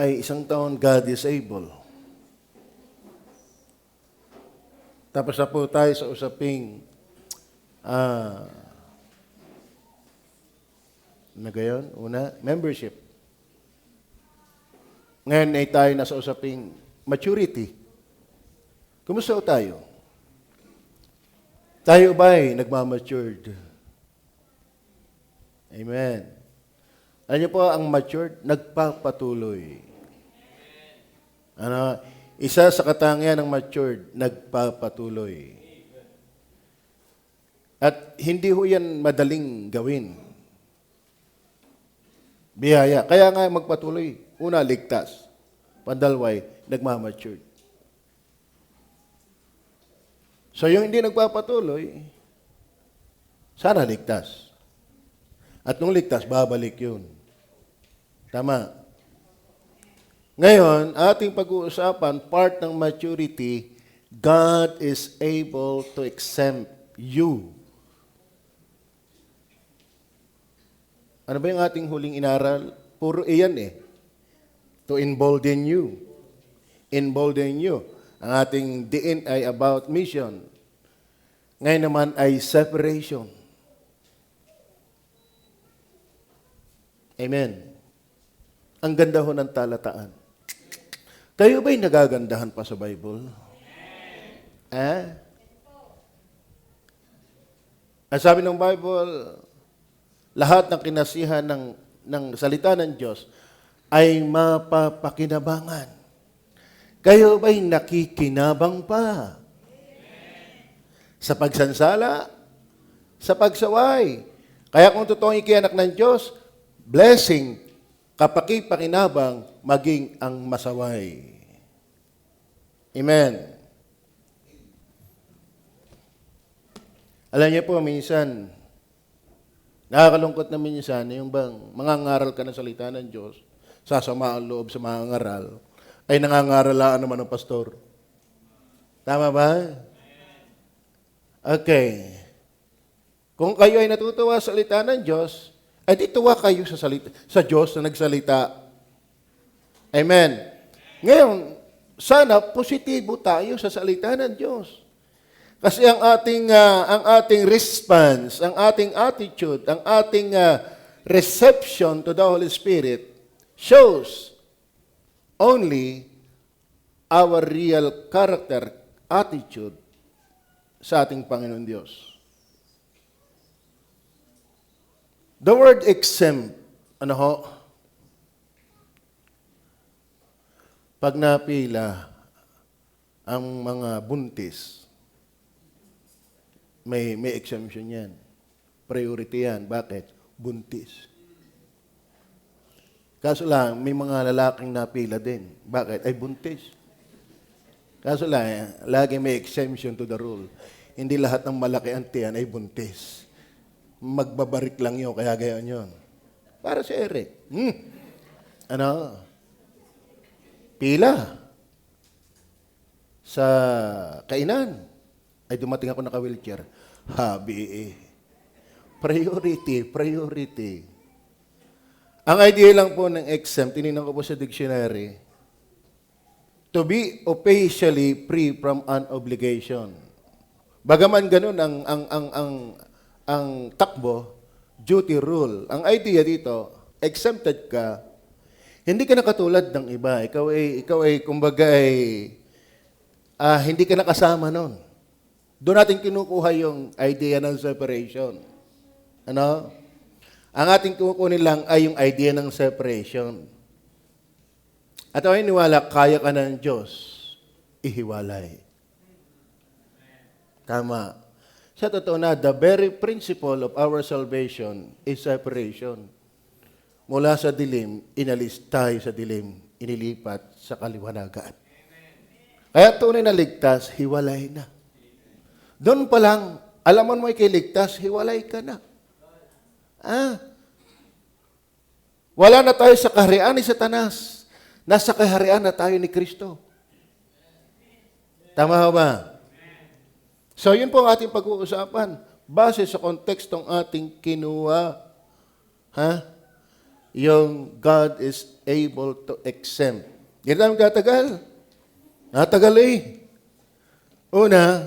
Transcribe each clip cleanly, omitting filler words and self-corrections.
ay isang taon, God is able. Tapos na po tayo sa usaping gayon? Una, membership. Ngayon ay tayo na sa usaping maturity. Kumusta o tayo? Tayo ba'y nagmamatured? Amen. Alam niyo po, ang matured, nagpapatuloy. Isa sa katangian ng matured, nagpapatuloy. At hindi ho yan madaling gawin. Biyaya. Kaya nga magpatuloy. Una, ligtas. Pandalway, nagmamatured. So yung hindi nagpapatuloy, sana ligtas. At nung ligtas, babalik yun. Tama. Ngayon, ating pag-uusapan, part ng maturity, God is able to exempt you. Ano ba yung ating huling inaral? Puro iyan eh. To embolden you. Embolden you. Ang ating diin ay about mission. Ngayon naman ay separation. Amen. Ang ganda ho ng talataan. Kayo ba'y nagagandahan pa sa Bible? Ang sabi ng Bible, lahat ng kinasihan ng salita ng Diyos ay mapapakinabangan. Kayo ba'y nakikinabang pa? Sa pagsansala, sa pagsaway. Kaya kung totoong ikianak ng Diyos, blessing, kapakipakinabang, maging ang masaway. Amen. Alam niyo po, minsan, nakakalungkot na minsan, yung bang mangangaral ka ng salita ng Diyos, sasama ang loob sa mangangaral, ay nangangaralaan naman ng pastor. Tama ba? Okay. Kung kayo ay natutuwa sa salita ng Diyos, ay dituwa kayo sa Diyos na nagsalita. Amen. Ngayon, sana positibo tayo sa salita ng Diyos. Kasi ang ating response, ang ating attitude, ang ating reception to the Holy Spirit shows only our real character, attitude sa ating Panginoon Diyos. The word exempt, pag napila ang mga buntis, may exemption yan. Priority yan. Bakit? Buntis. Kaso lang, may mga lalaking napila din. Bakit? Ay buntis. Kaso lang, lagi may exemption to the rule. Hindi lahat ng malaki ang tiyan ay buntis. Magbabarik lang yun, kaya gayon yun. Para si Eric. Pila. Sa kainan. Ay dumating ako naka-wheelchair. Habi Priority. Ang idea lang po ng exempt, tinignan ko po sa dictionary, to be officially free from an obligation. Bagaman ganun ang takbo, duty rule. Ang idea dito, exempted ka, hindi ka na katulad ng iba. Ikaw ay kumbaga hindi ka nakasama nun. Doon natin kinukuha yung idea ng separation. Ang ating kukunin lang ay yung idea ng separation. At ako iniwala, kaya ka ng Diyos, ihiwalay. Tama. Sa totoo na, the very principle of our salvation is separation. Mula sa dilim, inalis tayo sa dilim, inilipat sa kaliwanagan. Kaya tunay na ligtas, hiwalay na. Doon pa lang, alaman mo ay kiligtas, hiwalay ka na. Wala na tayo sa kaharian ni Satanas. Nasa kaharian na tayo ni Kristo. Tama ba? So, yun po ang ating pag-uusapan. Base sa kontekstong ating kinuha. yung God is able to exempt. Hindi naman tatagal. Natagal eh. Una,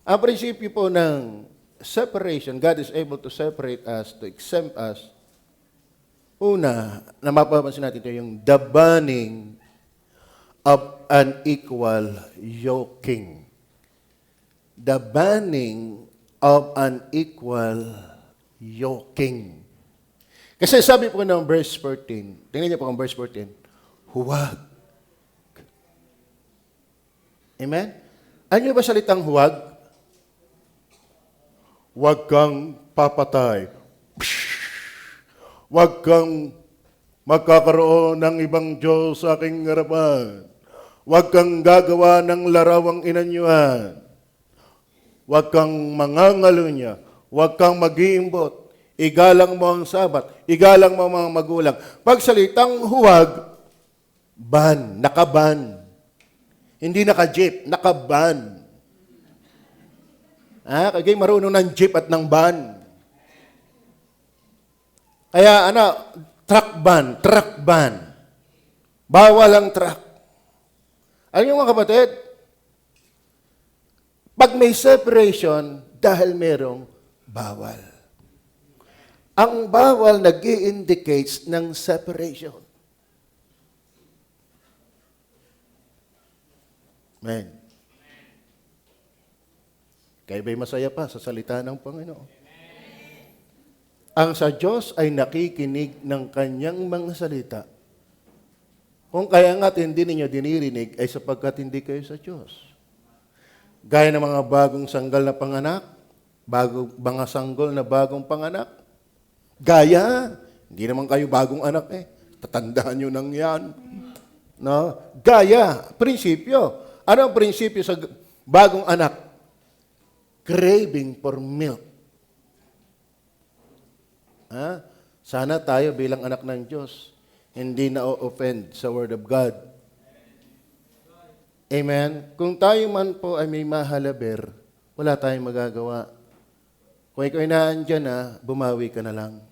ang prinsipyo po ng separation, God is able to separate us, to exempt us. Una, na mapapansin natin ito, yung the banning of unequal yoking. The banning of unequal yoking. Kasi sabi po ng verse 14, tingnan niyo po ang verse 14, huwag. Amen? Ano ba salitang huwag? Huwag kang papatay. Huwag kang magkakaroon ng ibang Diyos sa aking harapan. Huwag kang gagawa ng larawang inanyuan. Huwag kang mangangalunya. Huwag kang mag-iimbot. Igalang mo ang sabat. Igalang mo ang mga magulang. Pag salitang huwag, ban, nakaban. Hindi naka-jeep, naka-ban. Kagay marunong ng jeep at ng ban. Kaya truck ban. Bawal ang truck. Alam niyo mga kapatid, pag may separation, dahil merong bawal. Ang bawal nag-i-indicates ng separation. Amen. Kaya ba'y masaya pa sa salita ng Panginoon? Ang sa Diyos ay nakikinig ng kanyang mga salita. Kung kaya nga't hindi ninyo dinirinig, ay sapagkat hindi kayo sa Diyos. Gaya ng mga bagong sanggal na panganak, mga sanggol na bagong panganak. Gaya, hindi naman kayo bagong anak eh. Tatandaan nyo nang yan. No? Gaya, prinsipyo. Ano ang prinsipyo sa bagong anak? Craving for milk. Sana tayo bilang anak ng Diyos, hindi na-offend sa Word of God. Amen? Kung tayo man po ay may mahalaber, wala tayong magagawa. Kung ikaw ay naandyan na, bumawi ka na lang.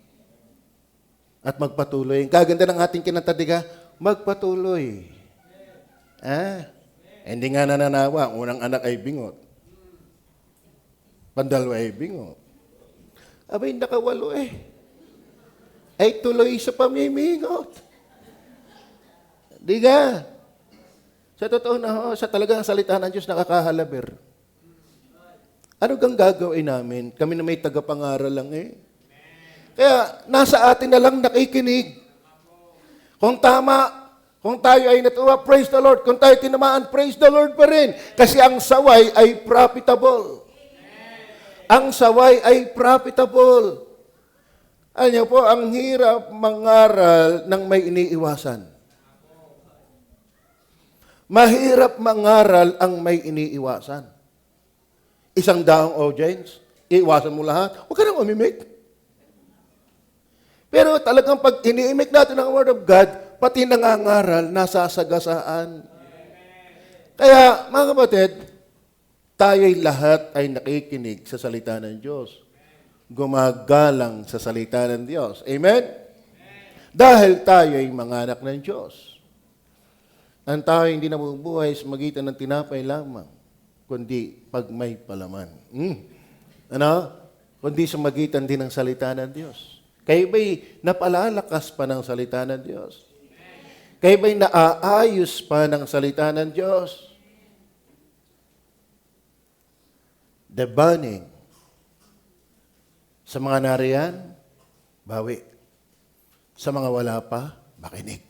At magpatuloy. Kaganda ng ating kinatadiga, magpatuloy. Hindi nga nananawa, ang unang anak ay bingot. Pandalawa ay bingot. Abay, nakawalo eh. Ay tuloy sa pamimingot. Di ka? Sa totoo na sa talagang salita ng Diyos nakakahalaber. Ano kang gagawin namin? Kami na may tagapangaral lang eh. Kaya nasa atin na lang nakikinig. Kung tama, kung tayo ay natuwa, praise the Lord. Kung tayo tinamaan, praise the Lord pa rin. Kasi ang saway ay profitable. Ang saway ay profitable. Ano po, ang hirap mangaral ng may iniiwasan. Mahirap mangaral ang may iniiwasan. Isang daong audience, iiwasan mo lahat, huwag ka nang umimik. Pero talagang pag iniimik natin ang Word of God, pati nangangaral, nasasagasaan. Kaya, mga kapatid, tayo'y lahat ay nakikinig sa salita ng Diyos. Gumagalang sa salita ng Diyos. Amen? Dahil tayo ay mga anak ng Diyos. Ang tao hindi nabubuhay sa magitan ng tinapay lamang, kundi pag may palaman. Kundi sa magitan din ng salita ng Diyos. Kayo ba'y napalalakas pa ng salita ng Diyos? Kayo ba'y naaayos pa ng salita ng Diyos? The burning. Sa mga nariyan, bawi. Sa mga wala pa, makinig.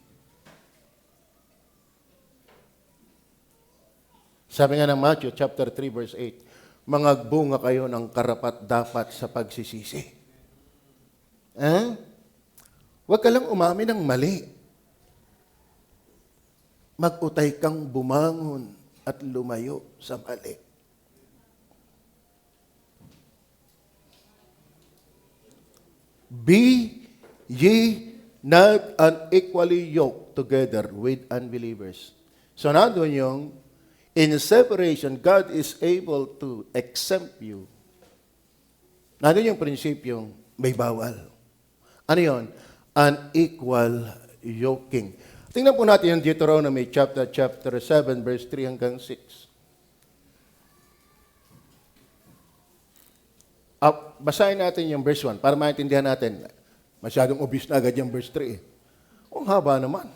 Sabi nga ng Matthew chapter 3 verse 8, mangagbunga kayo ng karapat-dapat sa pagsisisi. Huwag ka lang umamin ng mali. Mag-utay kang bumangon at lumayo sa mali. Be ye not unequally yoked together with unbelievers. So nandun yung, in separation, God is able to exempt you. Nandun yung prinsipyong may bawal. Ano yon? Unequal yoking. Tingnan po natin yung Deuteronomy chapter 7, verse 3 hanggang 6. Basahin natin yung verse 1 para maintindihan natin. Masyadong obvious na agad yung verse 3. Ang haba naman.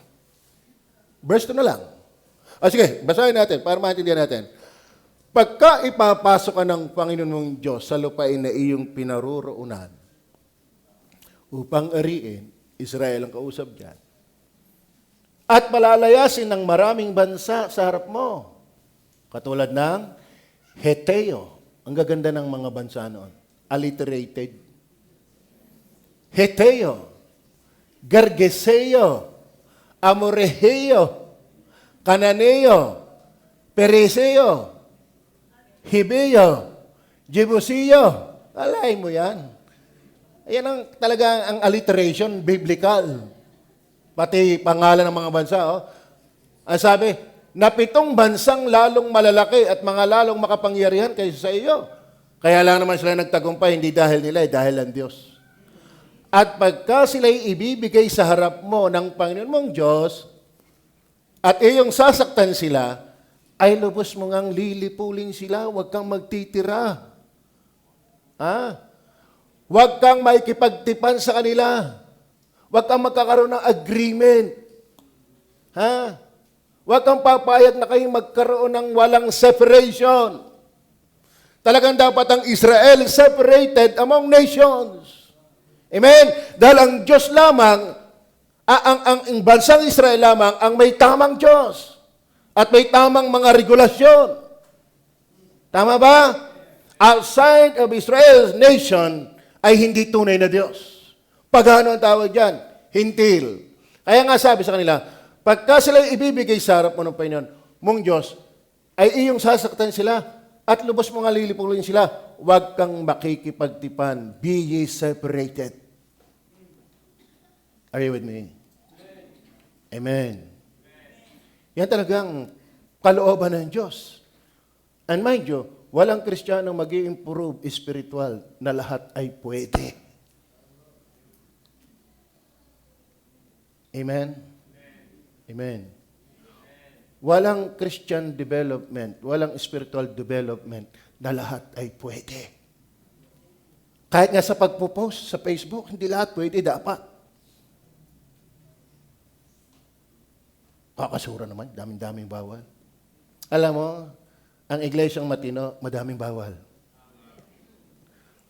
Verse 2 na lang. Sige, basahin natin para maintindihan natin. Pagka ipapasok ka ng Panginoon mong Diyos sa lupain na iyong pinaruroonan, upang ariin, Israel ang kausap dyan, at palalayasin ng maraming bansa sa harap mo, katulad ng Heteo. Ang gaganda ng mga bansa noon. Alliterated. Heteo, Gergeseo, Amoreheo, Cananeo, Pereseo, Hibeo, Jebuseo. Alay mo yan. Ayan ang talaga ang alliteration, biblical. Pati pangalan ng mga bansa. Ang sabi, na 7 bansang lalong malalaki at mga lalong makapangyarihan kaysa sa iyo. Kaya lang naman sila nagtagumpay, hindi dahil nila, dahil ang Diyos. At pagka sila'y ibibigay sa harap mo ng Panginoon mong Diyos, at iyong sasaktan sila, ay lubos mo ngang lilipulin sila, huwag kang magtitira. Huwag kang maikipagtipan sa kanila. Huwag kang magkakaroon ng agreement. Huwag kang papayag na kayong magkaroon ng walang separation. Talagang dapat ang Israel separated among nations. Amen? Dahil ang Diyos lamang, ang bansang Israel lamang, ang may tamang Diyos. At may tamang mga regulasyon. Tama ba? Outside of Israel's nation ay hindi tunay na Diyos. Pagano ang tawag dyan? Hintil. Kaya nga sabi sa kanila, pagka sila ibibigay sa harap mo ng Panginoon mong Diyos, ay iyong sasaktan sila at lubos mo nga lilipulin sila, huwag kang makikipagtipan. Be ye separated. Are you with me? Amen. Yan talagang kalooban ng Diyos. And mind you, walang Kristiyanong mag-i-improve spiritual na lahat ay pwede. Amen? Amen. Walang Christian development, walang spiritual development na lahat ay pwede. Kahit nga sa pagpo-post sa Facebook, hindi lahat pwede, dapat. Kakasura naman, daming-daming bawal. Alam mo, ang iglesyang matino, madaming bawal.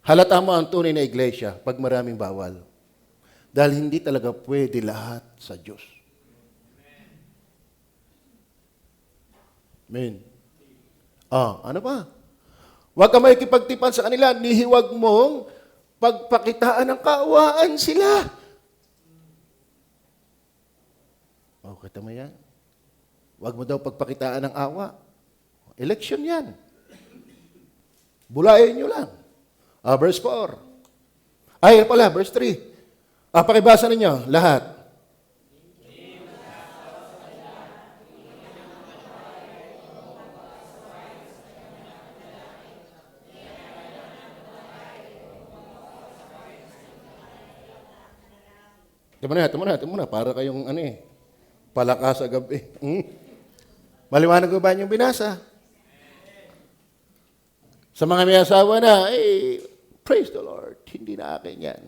Halata mo ang tunay na iglesia pag maraming bawal. Dahil hindi talaga pwede lahat sa Diyos. Amen. Ano pa? Huwag ka makikipagtipan sa kanila, nihiwag mong pagpakitaan ng kaawaan sila. Kita mo yan? Huwag mo daw pagpakitaan ng awa. Election yan. Bulayin nyo lang. Verse 4. Verse 3. Pakibasa ninyo, lahat. Ito muna. Para kayong palaka sa gabi. Maliwanag ko ba yung binasa? Sa mga may asawa na, praise the Lord, hindi na akin yan.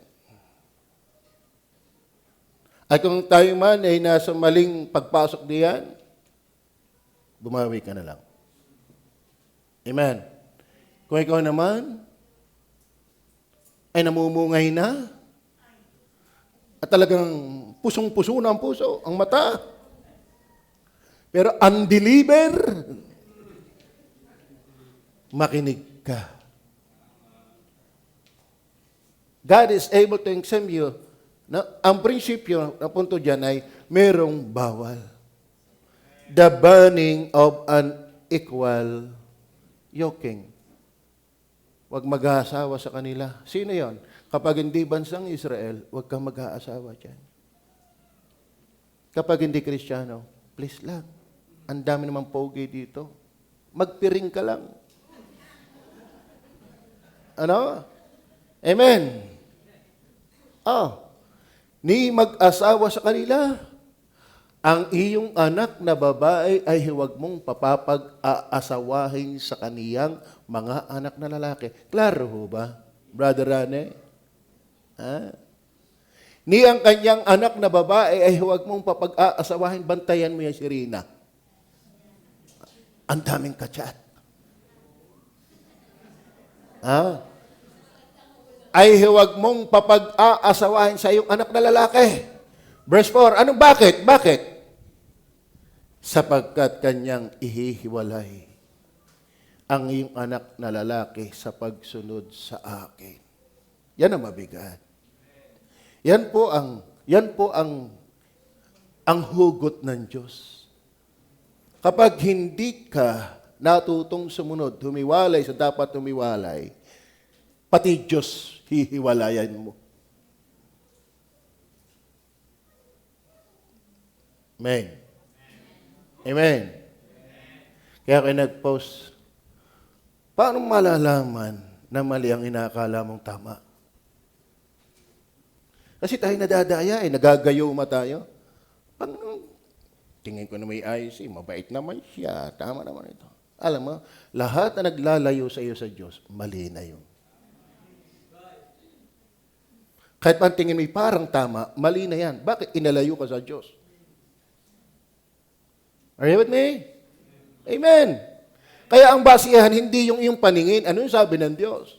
At kung tayo man ay nasa maling pagpasok diyan, bumawi ka na lang. Amen. Kung ikaw naman ay namumungay na, at talagang pusong-puso na ang puso, ang mata, pero undeliver, makinig ka. God is able to exempt you. Ang prinsipyo na punto dyan ay merong bawal. The burning of unequal yoking. Huwag mag-aasawa sa kanila. Sino yon? Kapag hindi bansang Israel, huwag kang mag-aasawa dyan. Kapag hindi Kristiyano, please lang. Ang dami namang pogi dito. Magpiring ka lang. Ano? Amen. ni mag-asawa sa kanila. Ang iyong anak na babae ay huwag mong papapag-aasawahin sa kaniyang mga anak na lalaki. Klaro ho ba, Brother Rane? Ha? Ni ang kanyang anak na babae ay huwag mong papag-aasawahin. Bantayan mo yan si Rina. Ang daming kachat. Ha? Ay huwag mong papag-aasawahin sa iyong anak na lalaki. Verse 4, anong bakit? Bakit? Sapagkat kanyang ihihiwalay ang iyong anak na lalaki sa pagsunod sa akin. Yan ang mabigat. Yan po ang hugot ng Diyos. Kapag hindi ka natutong sumunod, humiwalay sa dapat humiwalay, pati Diyos hihiwalayan mo. Amen. Amen. Kaya kayo nag-post, paano malalaman na mali ang inakala mong tama? Kasi tayo nadadaya, nagagayuma tayo. Tingin ko na may IC, mabait naman siya, tama naman ito. Alam mo, lahat na naglalayo sa iyo sa Diyos, mali na yun. Kahit pa tingin mo parang tama, mali na yan. Bakit inalayo ka sa Diyos? Are you with me? Amen. Kaya ang basihan, hindi yung iyong paningin. Ano yung sabi ng Diyos?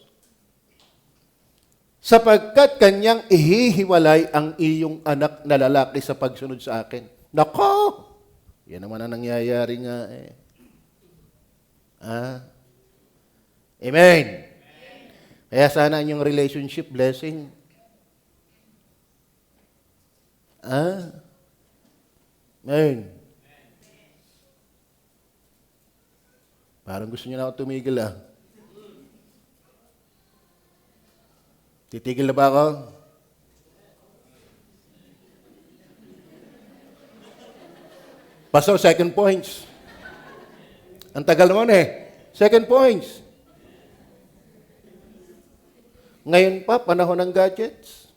Sapagkat kanyang ihihiwalay ang iyong anak na lalaki sa pagsunod sa akin. Nako! Yan naman ang nangyayari nga eh. Amen. Kaya sana yung relationship blessing. Amen. Parang gusto niyo na ako tumigil Titigil na ba ako? Pastor, second points. Ang tagal naman Second points. Ngayon pa, panahon ng gadgets.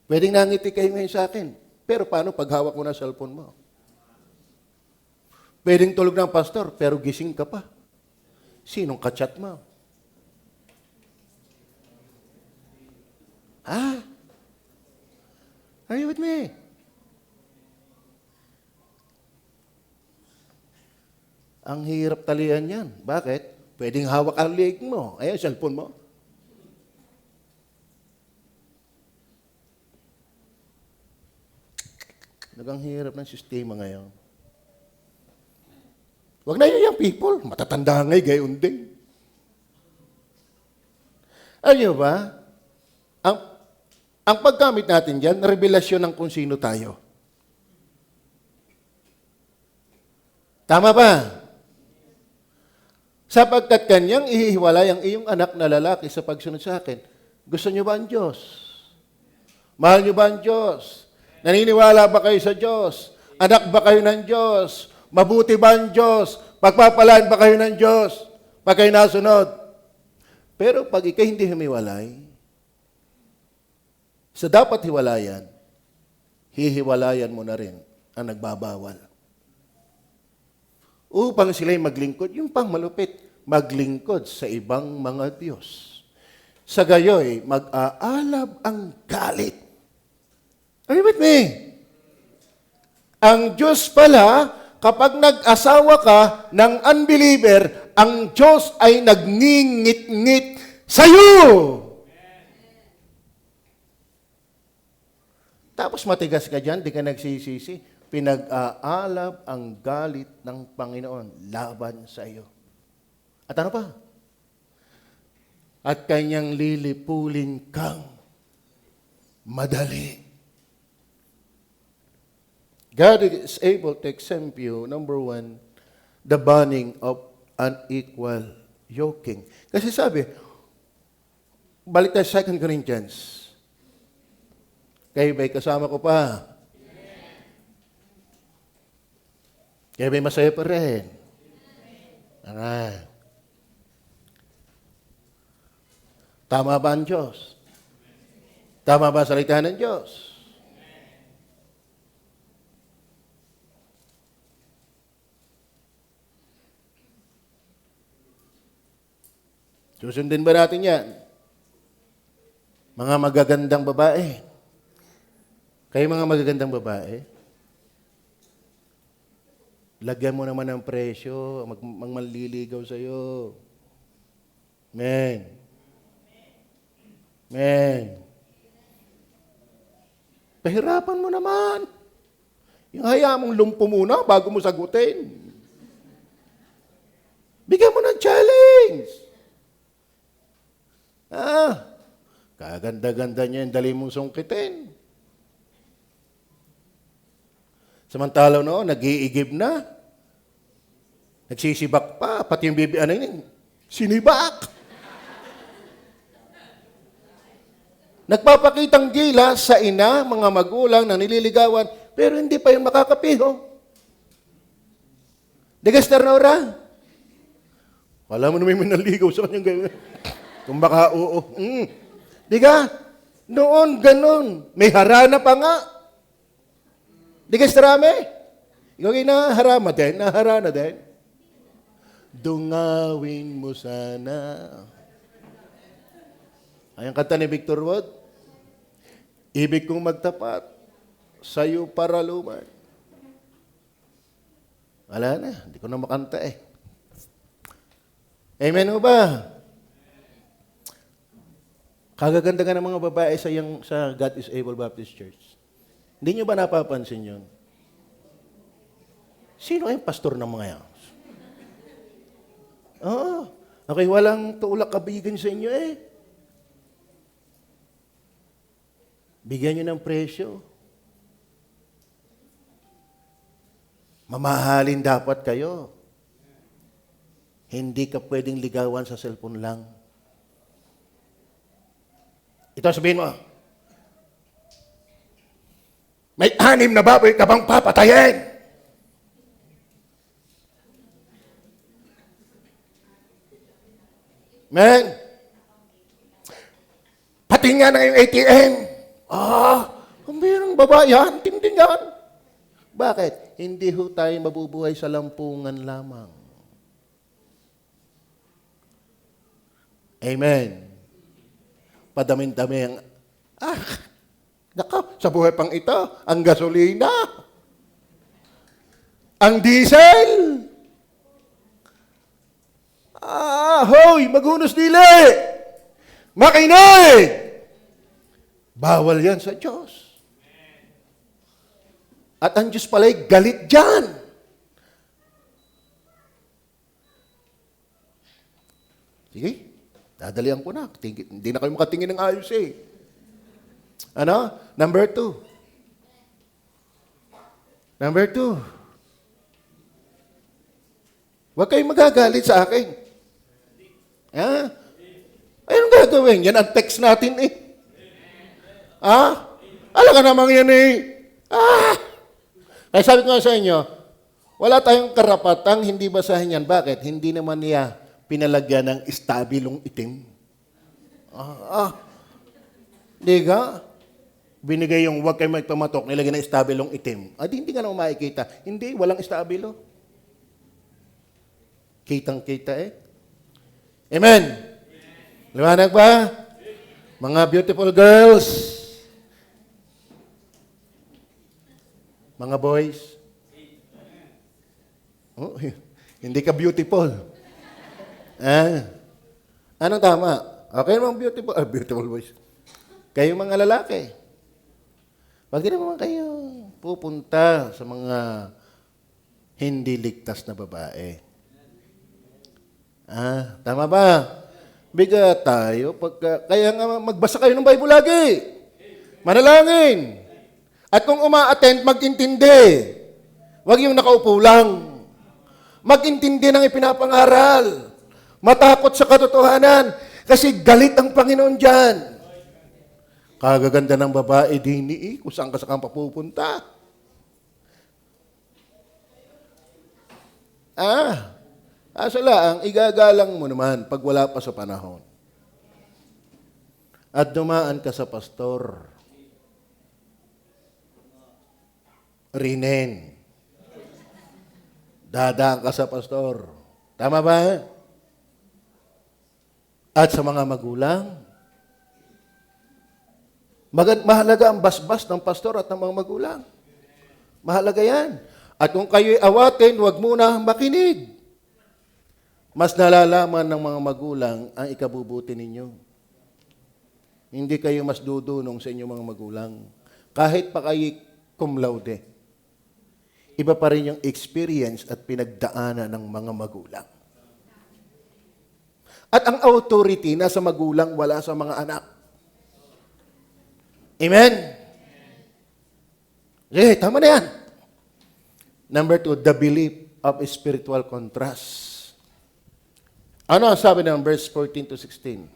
Pwedeng nangiti kayo ngayon sa akin. Pero paano pag hawak mo na cellphone mo? Pwedeng tulog ng pastor, pero gising ka pa. Sinong kachat mo? Are you with me? Ang hirap talian yan. Bakit? Pwedeng hawak ang leg mo. Ayan, cellphone mo. Nagang hirap ng sistema ngayon. Huwag na yung people. Matatanda ngay, gayon din. Alam ba? Ang paggamit natin dyan, revelasyon ng kung sino tayo. Tama ba? Sapagkat kanyang ihiwalay ang iyong anak na lalaki sa pagsunod sa akin. Gusto niyo ba ang Diyos? Mahal niyo ba ang Diyos? Naniniwala ba kayo sa Diyos? Anak ba kayo ng Diyos? Mabuti ba ang Diyos? Pagpapalaan ba kayo ng Diyos? Pag kayo nasunod? Pero pag ikay hindi humiwalay, sa dapat hiwalayan, hihiwalayan mo na rin ang nagbabawal. Upang sila'y maglingkod, yung pang malupit, maglingkod sa ibang mga Diyos. Sa gayoy, mag-aalab ang galit. Are you with me? Ang Diyos pala, kapag nag-asawa ka ng unbeliever, ang Diyos ay nagngingit-ngit sa'yo. Tapos matigas ka dyan, di ka nagsisisi. Pinag-aalab ang galit ng Panginoon laban sa iyo. At ano pa? At kanyang lilipulin kang madali. God is able to exempt you, number one, the banning of unequal yoking. Kasi sabi, balik tayo sa 2 Corinthians. Kayo ba'y kasama ko pa? Kayo ba'y masaya pa rin? Tama ba ang Diyos? Tama ba ang salita ng Diyos? Susundin ba natin yan? Mga magagandang babae. Kayo mga magagandang babae, lagyan mo naman ng presyo, manliligaw sa'yo. Amen. Amen. Pahirapan mo naman. Yung hayaan mong lumpo muna bago mo sagutin. Bigyan mo ng challenge. Kaganda-ganda niya yung dali mong sungkitin. Samantala noon, nag-iigib na. Nagsisibak pa, pati yung bibi, sinibak. Nagpapakitang gilas sa ina, mga magulang na nililigawan, pero hindi pa yung makakapiho. Degaster na ora. Wala mo naman naligaw sa kanyang gawin. Kung baka oo. Diga, noon ganon. May harana pa nga. Degaster rame. Ikaw kayo naharana din. Dungawin mo sana. Ayang kanta ni Victor Wood. Ibig kong magtapat sa'yo para luman. Wala na, hindi ko na makanta eh. Amen o ba? Kagaganda nga ng mga babae sa God is Able Baptist Church. Hindi nyo ba napapansin yun? Sino yung pastor ng mga yan? Okay, walang tulak kabigan sa inyo eh. Bigyan nyo ng presyo. Mamahalin dapat kayo. Hindi ka pwedeng ligawan sa cellphone lang. Ito sabihin mo, may 6 na baboy ka bang papatayin? Man, pati nga na yung ATM. Kung mayroong babayan, tindi yan. Bakit? Hindi ho tayo mabubuhay sa lampungan lamang. Amen. Padamin-dami ang, sa buhay pang ito, ang gasolina, ang diesel, hoy, maghunos dili, makinay, bawal yan sa Diyos. At ang Diyos pala'y galit dyan. Sige, dadalihan ko na. Hindi na kayo makatingin ng ayos eh. Number 2. Huwag kayong magagalit sa akin. Anong gagawin? Yan ang text natin eh. Alam ka namang yan eh. Kaya sabi ko nga sa inyo, wala tayong karapatang hindi basahin yan. Bakit? Hindi naman niya pinalagyan ng estabilong itim. Di ka? Binigay yung huwag kayo magpamatok, nilagyan ng estabilong itim. Hindi ka naman makikita. Hindi, walang estabilo. Kitang-kita eh. Amen? Liwanag ba? Mga beautiful girls, mga boys, hindi ka beautiful. Anong tama? Okay naman beautiful, beautiful boys. Kayo mga lalaki, wag din naman kayo pupunta sa mga hindi ligtas na babae. Tama ba? Bigat tayo. Kaya nga magbasa kayo ng Bible lagi. Manalangin. At kung uma-attend, mag-intindi. Huwag yung nakaupo lang. Mag-intindi ng ipinapangaral. Matakot sa katotohanan. Kasi galit ang Panginoon dyan. Kagaganda ng babae, dini kung saan ka sa kang papupunta. Asa lang, igagalang mo naman pag wala pa sa panahon. at dumaan ka sa pastor. Rinen. Dadaan ka sa pastor. Tama ba? At sa mga magulang, mahalaga ang basbas ng pastor at ng mga magulang. Mahalaga yan. At kung kayo'y awatin, huwag muna makinig. Mas nalalaman ng mga magulang ang ikabubuti ninyo. Hindi kayo mas dudunong sa inyong mga magulang. Kahit pa kayo cum laude. Iba pa rin yung experience at pinagdaanan ng mga magulang. At ang authority nasa magulang, wala sa mga anak. Amen? Okay, tama na yan. Number 2, the belief of spiritual contrast. Ano ang sabi ng verse 14 to 16?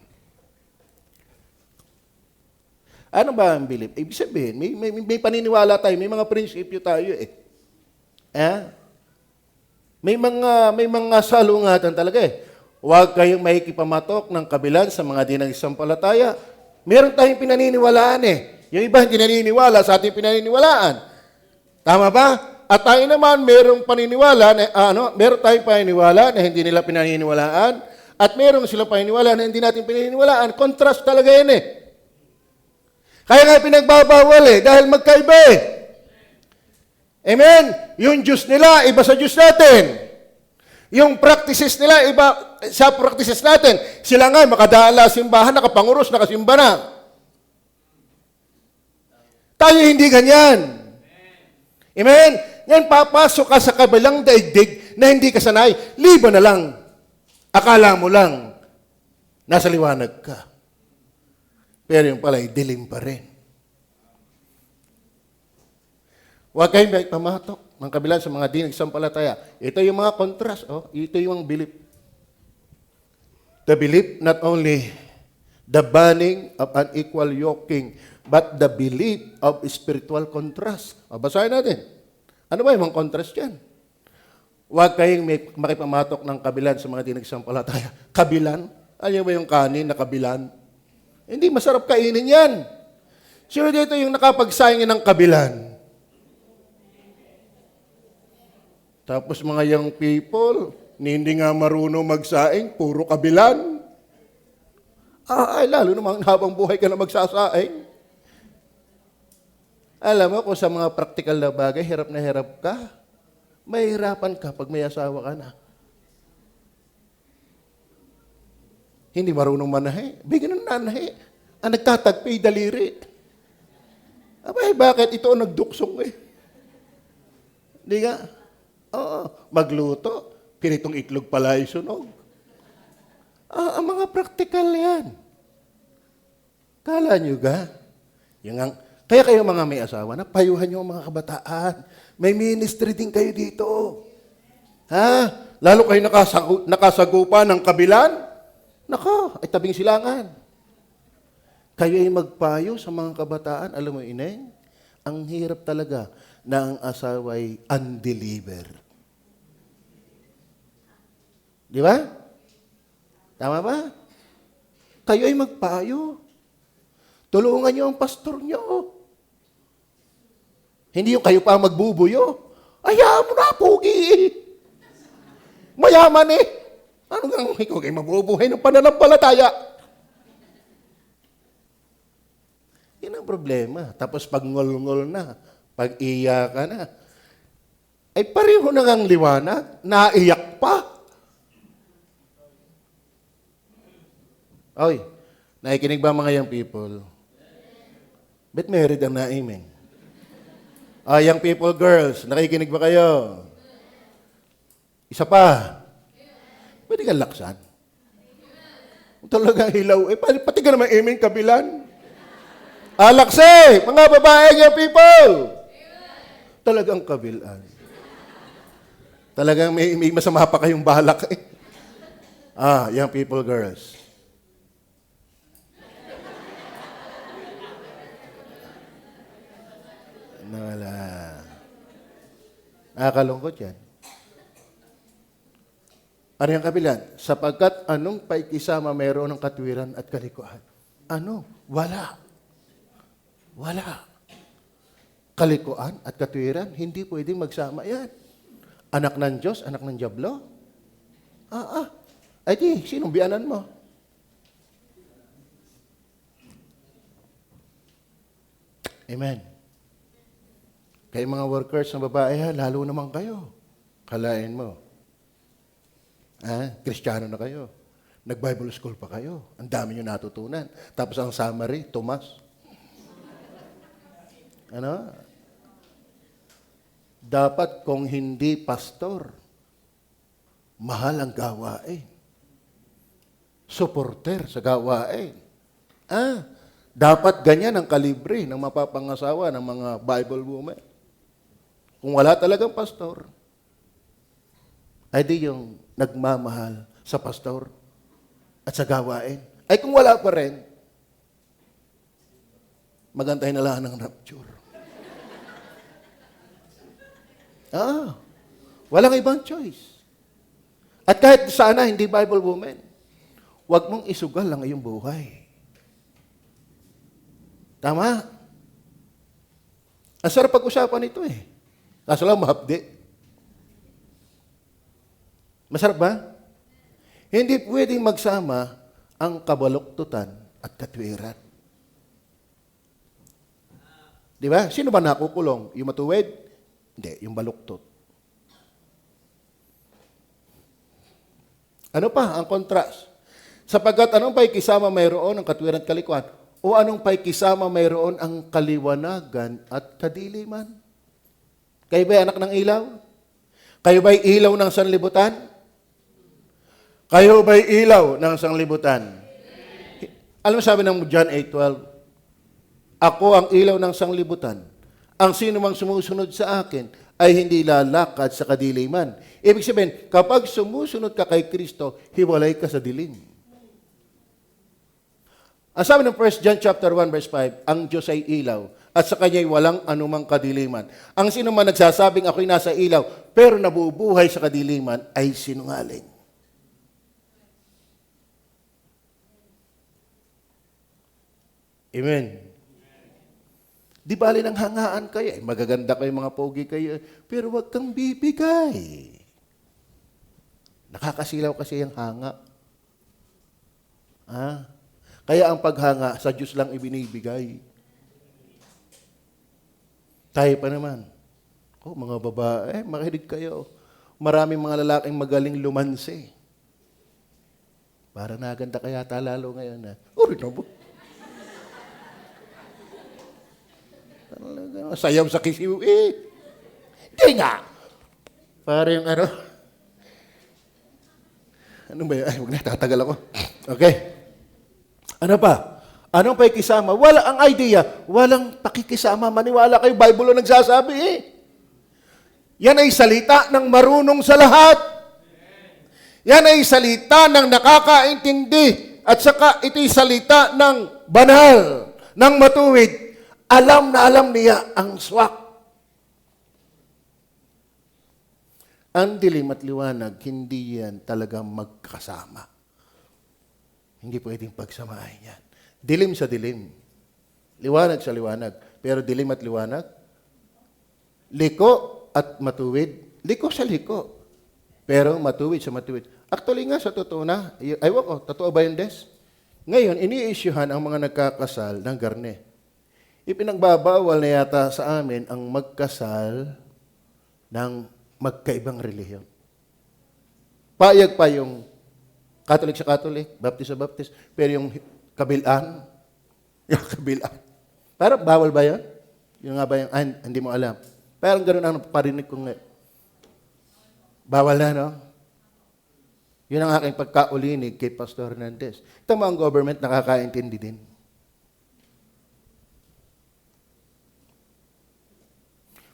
Ano ba ang belief? Ibig sabihin, may paniniwala tayo, may mga prinsipyo tayo eh. May mga salungatan talaga eh. Huwag kayong makikipamatok ng kabilan sa mga di nagsampalataya. Meron tayong pinaniniwalaan eh. Yung iba hindi naniniwala sa ating pinaniniwalaan. Tama ba? At tayo naman merong paniniwala na meron tayong paniniwala na hindi nila pinaniniwalaan at meron silang paniniwala na hindi natin pinaniniwalaan. Contrast talaga yan eh. Kaya nga pinagbabawal eh dahil magkaiba eh. Amen? Yung Diyos nila, iba sa Diyos natin. Yung practices nila, iba sa practices natin. Sila nga, makadala simbahan, nakapanguros, nakasimba na. Tayo hindi ganyan. Amen? Yan, papasok ka sa kabilang daigdig na hindi ka sanay. Liba na lang. Akala mo lang, nasa liwanag ka. Pero yung pala, dilim pa rin. Huwag kayong may pamatok ng kabilang sa mga di nagsampalataya. Ito yung mga contrast. Ito yung belief. The belief, not only the banning of unequal yoking, but the belief of spiritual contrast. Basahin natin. Ano ba yung mga contrast yan? Huwag kayong makipamatok ng kabilan sa mga di nagsampalataya. Kabilan? Ano ba yung kanin na kabilan? Hindi masarap kainin yan. Sino dito yung nakapagsayangin ng kabilan? Tapos mga young people, hindi nga marunong magsaing, puro kabilan. Lalo naman habang buhay ka na magsasaing. Alam mo, kung sa mga practical na bagay, hirap na hirap ka, mahihirapan ka pag may asawa ka na. Hindi marunong manahe. Bigyan ng nanahe. Ang nagtatagpay daliri. Abay, bakit ito ang nagduksong eh? Hindi nga. Magluto. Piritong itlog pala yung sunog. Ang mga practical yan. Kala nyo ga? Kaya kayo mga may asawa, napayuhan nyo ang mga kabataan. May ministry din kayo dito. Lalo kayo nakasagupa ng kabilan. Nako, ay tabing silangan. Kayo ay magpayo sa mga kabataan. Alam mo, ineng, ang hirap talaga na ang asawa ay undeliver. Di ba? Tama ba? Kayo ay magpayo. Tulungan nyo ang pastor nyo. Hindi yung kayo pa magbubuyo. Ayaw mo na, pugi. Mayaman eh. Ano nga, ikaw kayo mabubuhay ng pananampalataya? Yan ang problema. Tapos pag ngol-ngol na, pag iyak ka na, ay pareho na ngang liwanag, naiyak pa. Oy, nakikinig ba mga young people? Bet married ang naiming. Young people, girls, nakikinig ba kayo? Isa pa. Pwede kang laksan. Talagang hilaw. Pati ka naman aiming kabilan. Lakse! Mga babae, young people! Talagang kabilan. Talagang may masama pa kayong balak eh. Young people, girls. Wala. Nakakalungkot yan. Ano yung kabilan? Sapagkat anong paikisama mayroon ng katwiran at kalikuan. ano? Wala. Wala. Kalikuan at katwiran, hindi pwedeng magsama yan. Anak ng Diyos, anak ng Diablo? Ay di, sinong biyanan mo? Amen. Kaya mga workers ng babae, lalo naman kayo. Kalain mo. Kristiyano na kayo. Nag-Bible school pa kayo. Ang dami nyo natutunan. Tapos ang summary, Tomas. Ano? Dapat kung hindi pastor, mahal ang gawain. Supporter sa gawain. Dapat ganyan ang kalibre ng mapapangasawa ng mga Bible women. Kung wala talagang pastor, ay di yung nagmamahal sa pastor at sa gawain. Ay kung wala pa rin, magantay na lang ng rapture. Walang ibang choice. At kahit sana hindi Bible woman, huwag mong isugal ang iyong buhay. Tama? Ang sarap pag-usapan ito eh. Kaso lang mahapdi. Masarap ba? Hindi pwedeng magsama ang kabaluktutan at katwiran. Di ba? Sino ba nakukulong? Yung matuwid? Hindi, yung baluktot. Ano pa ang kontrast? Sapagkat anong paikisama mayroon ang katwiran at kalikuan? O anong paikisama mayroon ang kaliwanagan at kadiliman? Kayo ba'y anak ng ilaw? Kayo ba'y ilaw ng sanlibutan? Kayo ba'y ilaw ng sanlibutan? Alam mo sabi ng John 8:12, ako ang ilaw ng sanlibutan. Ang sino mang sumusunod sa akin ay hindi lalakad sa kadiliman. Ibig sabihin, kapag sumusunod ka kay Kristo, hiwalay ka sa dilim. Ang sabi ng 1 John chapter 1 verse 5, ang Diyos ay ilaw at sa Kanya'y walang anumang kadiliman. Ang sino man nagsasabing ako'y nasa ilaw pero nabubuhay sa kadiliman ay sinungaling. Amen. Di bali ng hangaan kayo. Magaganda kayo, mga pogi kayo. Pero wag kang bibigay. Nakakasilaw kasi yung hanga. Kaya ang paghanga sa Diyos lang ibinibigay. Tayo pa naman. Mga babae, makinig kayo. Maraming mga lalaking magaling lumanse. Para naganda kaya lalo ngayon. Sayaw sa kisiw. Hindi nga. Para yung ano ba yun? Ay, huwag na, tatagal ako. Okay. Ano pa? Anong pakikisama? Wala ang idea. Walang pakikisama. Maniwala kayo, Bible ang nagsasabi Yan ay salita ng marunong sa lahat. Yan ay salita ng nakakaintindi. At saka ito'y salita ng banal, ng matuwid. Alam na alam niya ang swak. Ang dilim at liwanag, hindi yan talagang magkasama. Hindi pwedeng pagsamahin yan. Dilim sa dilim. Liwanag sa liwanag. Pero dilim at liwanag, liko at matuwid. Liko sa liko. Pero matuwid sa matuwid. Actually nga, sa totoo na, aywan ko, totoo ba yun, Des? Ngayon, ini-issuehan ang mga nagkakasal ng garne. Ipinagbabawal na yata sa amin ang magkasal ng magkaibang relihiyon. Payag pa yung Catholic sa Catholic, Baptist sa Baptist, pero yung kabilaan, parang bawal ba yun? Yung nga ba yung, hindi mo alam. Parang gano'n ang parinig ko nga. Bawal na, no? Yun ang aking pagkaulinig kay Pastor Hernandez. Ito mga government nakakaintindi din.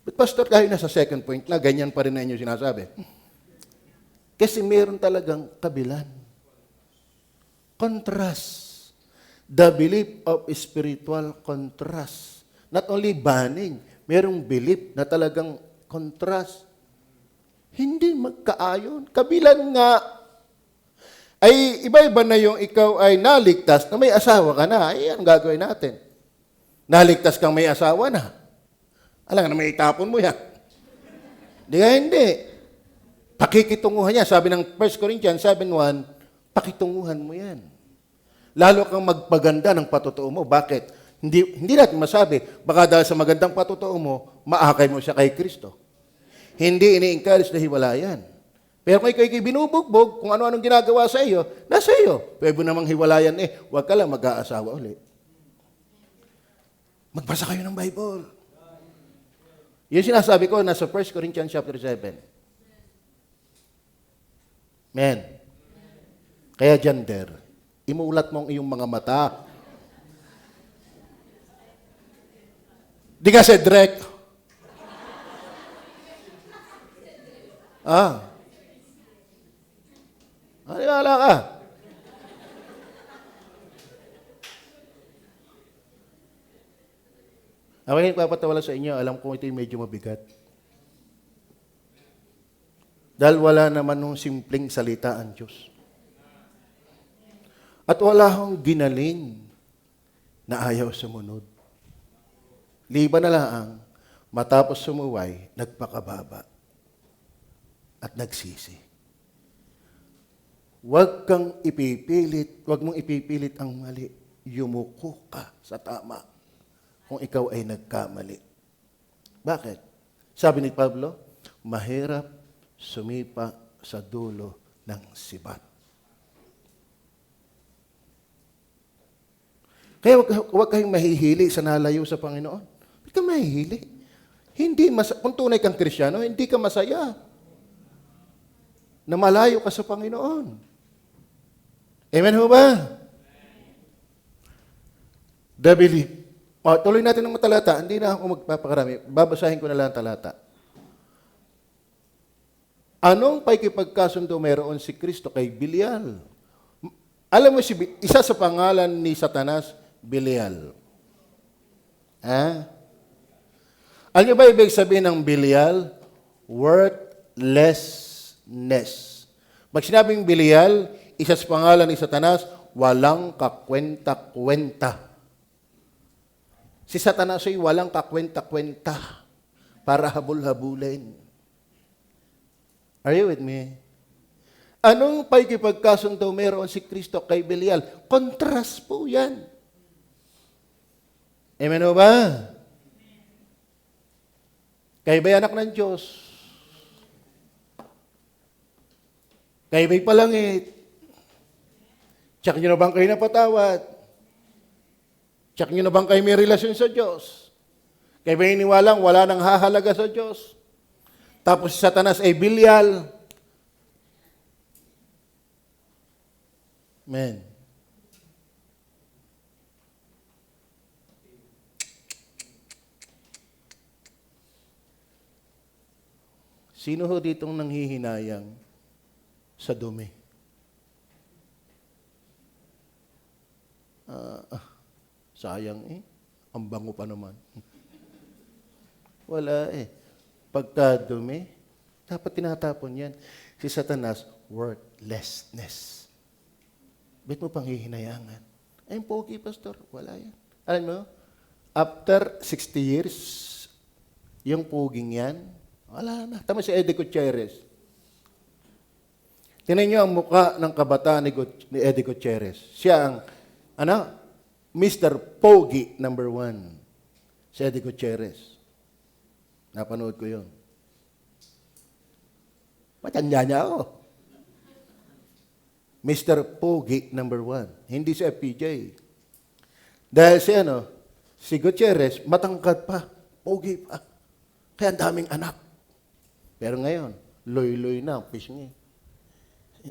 But Pastor, kahit nasa second point na, ganyan pa rin na inyo sinasabi. Kasi meron talagang kabilan. Contrast. The belief of spiritual contrast. Not only banning, merong belief na talagang contrast. Hindi magkaayon. Kabilan nga. ay iba-iba na yung ikaw ay naligtas na may asawa ka na. Ay, ang gagawin natin? Naligtas kang may asawa na. Alam na may itapon mo yan. Hindi. Pakikitunguhan niya. Sabi ng 1 Corinthians 7:1, pakitunguhan mo yan. Lalo kang magpaganda ng patotoo mo. Bakit? Hindi natin masabi. Baka dahil sa magandang patotoo mo, maakay mo siya kay Kristo. Hindi ini-encourage na hiwalayan. Pero kung ikaw binubugbog, kung ano-anong ginagawa sa iyo, nasa iyo. Pwede namang hiwalayan huwag ka lang mag-aasawa ulit. Magbasa kayo ng Bible. Yung sinasabi ko, nasa 1 Corinthians chapter 7. Men. Kaya gender, imuulat mo ang iyong mga mata. Di ka Cedric. Wala ka. Ako yung papatawala sa inyo, alam ko ito yung medyo mabigat. Dahil wala naman nung simpleng salita ang Diyos. At wala akong ginaling na ayaw sumunod. Liban na lang, matapos sumuway, nagpakababa at nagsisi. Huwag mong ipipilit ang mali. Yumuko ka sa tama kung ikaw ay nagkamali. Bakit? Sabi ni Pablo, mahirap sumipa sa dulo ng sibat. Kaya huwag kayong mahihili sa nalayo sa Panginoon. Huwag kang mahihili. Kung tunay kang Kristyano, hindi ka masaya na malayo ka sa Panginoon. Amen ho ba? Tuloy natin ng talata. Hindi na ako magpapakarami. Babasahin ko na lang ang talata. Anong pakikipagkasundo meron si Kristo kay Belial? Alam mo, isa sa pangalan ni Satanas, Belial. Alam niyo ba ibig sabihin ng Belial? Worthlessness. Pag sinabing Belial, isa sa pangalan ni Satanas, walang kakwenta-kwenta. Si Satanas ay walang kakwenta-kwenta para habul-habulin. Are you with me? Anong pakikipagkasundo meron si Kristo kay Belial? Contrast po yan. Amen o ba? Kayo ba'y anak ng Diyos? Kayo ba'y palangit? Tsak nyo na bang kayo napatawad? Tsak nyo na bang kayo may relasyon sa Diyos? Kayo ba'y iniwalang wala nang hahalaga sa Diyos? Tapos si Satanas ay Belial. Amen. Sino ho ditong nanghihinayang sa dumi? Sayang ang bango pa naman. Wala Pagka dumi, dapat tinatapon yan. Si Satanas, worthlessness. Ba't mo pang hihinayangan? Ay, pogi, pastor. Wala yan. Alam mo, after 60 years, yung poging yan, wala na. Tama si Eddie Gutierrez. Tinan niyo ang mukha ng kabataan ni Eddie Gutierrez. Siya ang, Mr. Pogi number 1. Si Eddie Gutierrez. Napanood ko yun. Matanda niya ako. Mr. Pogi number 1. Hindi si FPJ. Dahil si Gutierrez, matangkad pa. Pogi pa. Kaya ang daming anak. Pero ngayon, loy-loy na, pisngi.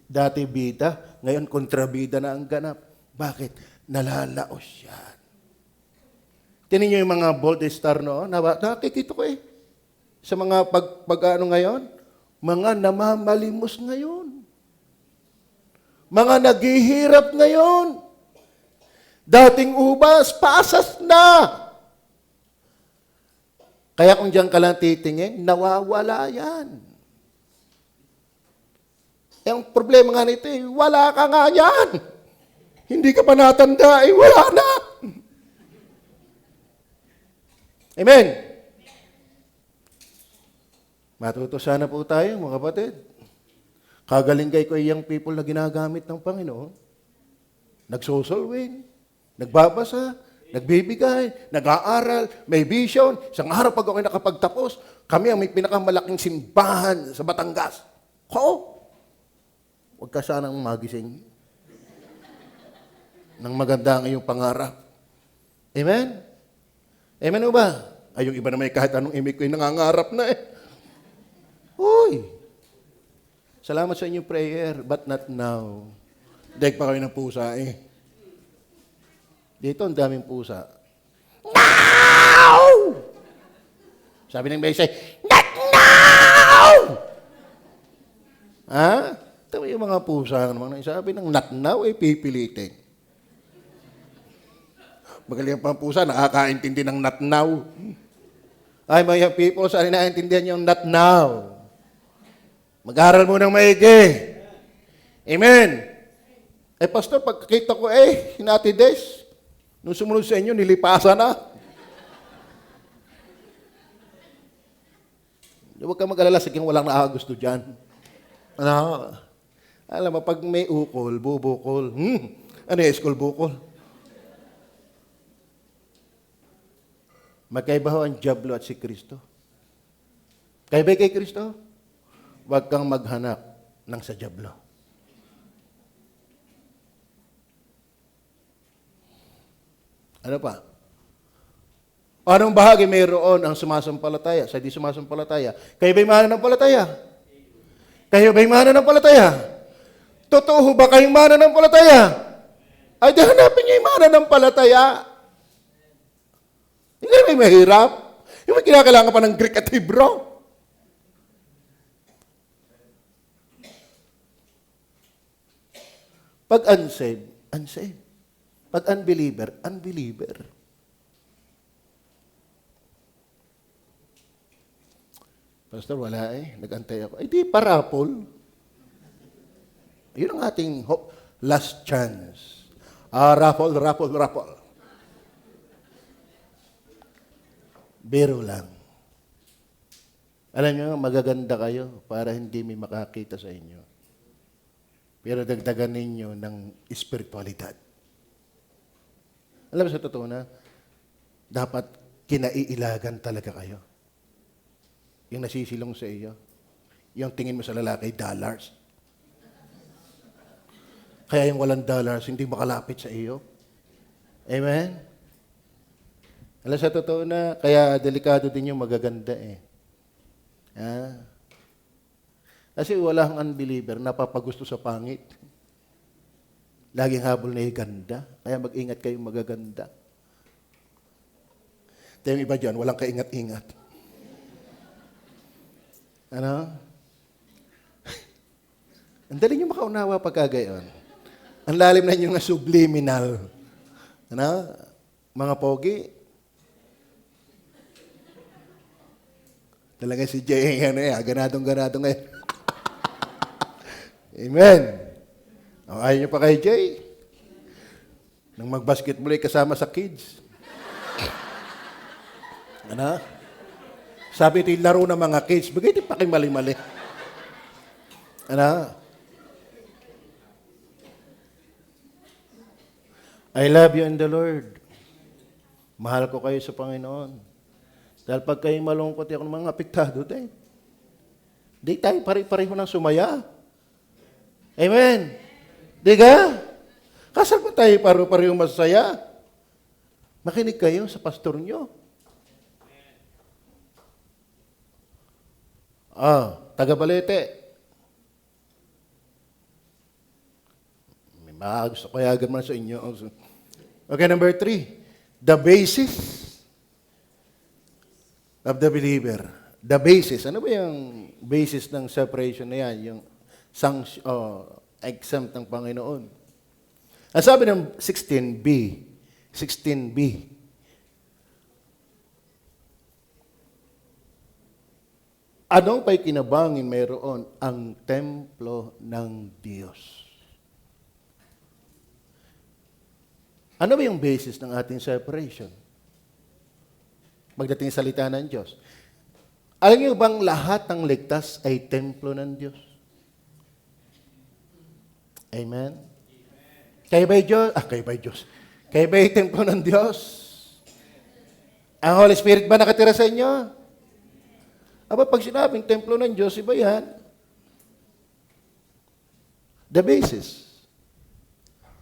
Dati bida, ngayon kontrabida na ang ganap. Bakit? Nalalaos yan. Tinan niyo yung mga bold star noon. Nakikita ko sa mga pag-ano ngayon, mga namamalimos ngayon. Mga naghihirap ngayon. Dating ubas, pasas na. Kaya kung diyan ka lang titingin, nawawala yan. Eh, ang problema nga nito wala ka nga yan. Hindi ka pa natanda, wala na. Amen. Matuto sana po tayo, mga kapatid. Kagalingay ko yung people na ginagamit ng Panginoon. Nagsosolwing, nagbabasa, nagbibigay, nag-aaral, may vision. Isang araw pag ako'y nakapagtapos, kami ang may pinakamalaking simbahan sa Batangas. Huwag ka sanang magising nang maganda ang iyong pangarap. Amen? Amen o ba? Ay, yung iba naman kahit anong imig ko'y nangangarap na Uy! Salamat sa inyong prayer, but not now. Daig pa kayo ng pusa Dito, ang daming pusa. Now! Sabi ng Besay, not now! Ha? Ito yung mga pusa naman. Sabi ng not now, pipilitin. Magaling pang pusa, nakakaintindi ng not now. Ay, mga people, saan naintindihan yung not now? Mag-aral mo ng maigi. Amen. Pastor, pagkakita ko, hinati des. Nung sumunod sa inyo, nilipasan na. Huwag ka mag-alala, sige walang nakagusto dyan. Alam mo, pag may ukol, bubukol. Ano yung school bukol? Magkaiba ho ang Diablo at si Kristo. Kaiba kay Kristo? Huwag kang maghanap ng sa Diablo. Ano pa? Anong bahagi mayroon ang sumasampalataya sa di sumasampalataya? Kayo ba'y mananampalataya? Kayo ba'y mananampalataya? Totoo ba kayong mananampalataya? Ay, di hanapin niyo yung mananampalataya. Hindi may mahirap. Yung may kinakailangan pa ng Greek at Hebrew. Pag unsaved, unsaved. Pag unbeliever, unbeliever. Pastor, wala nag-antay ako. Di parapol. Yun ang ating last chance. Raffle, raffle, raffle. Biro lang. Alam niyo, magaganda kayo para hindi may makakita sa inyo. Pero dagdagan ninyo ng espiritualidad. Alam mo sa totoo na, dapat kinaiilagan talaga kayo. Yung nasisilong sa iyo, yung tingin mo sa lalaki, dollars. Kaya yung walang dollars, hindi makalapit sa iyo. Amen? Alam sa totoo na, kaya delikado din yung magaganda Kasi walang unbeliever, napapagusto sa pangit. Laging habol na yung ganda. Kaya mag-ingat kayong magaganda. Tayo iba dyan, walang kaingat-ingat. Ano? Ang dali nyo makaunawa pagkagayon. Ang lalim na nyo na subliminal. Ano? Mga pogi. Talaga si Jay, ganadong-ganadong ngayon. Amen. Ayaw nyo pa kay Jay? Nang mag-basketball kasama sa kids. Ano? Sabi ito yung laro ng mga kids. Bagay din pa kayo mali-mali. Ano? I love you in the Lord. Mahal ko kayo sa Panginoon. Dahil pag kayo malungkot, ako ng mga apektado din. Di tayo pare-pareho ng sumaya. Amen. Di ka? Kasal pa tayo pare-pareho masaya. Makinig kayo sa pastor nyo. Taga-Balete. May gusto ko yagan man sa inyo. Okay, number 3. The basis of the believer. The basis. Ano ba yung basis ng separation na yan? Yung exempt ng Panginoon. Ang sabi ng 16b. Anong paikinabangin mayroon? Ang templo ng Diyos. Ano ba yung basis ng ating separation? Magdating sa salita ng Diyos. Alam niyo bang lahat ng ligtas ay templo ng Diyos? Amen? Kayo ba'y Diyos? Kayo ba'y Diyos? Kayo ba'y templo ng Diyos? Ang Holy Spirit ba nakatira sa inyo? Aba, pag sinabing templo ng Diyos, iba yan. The basis.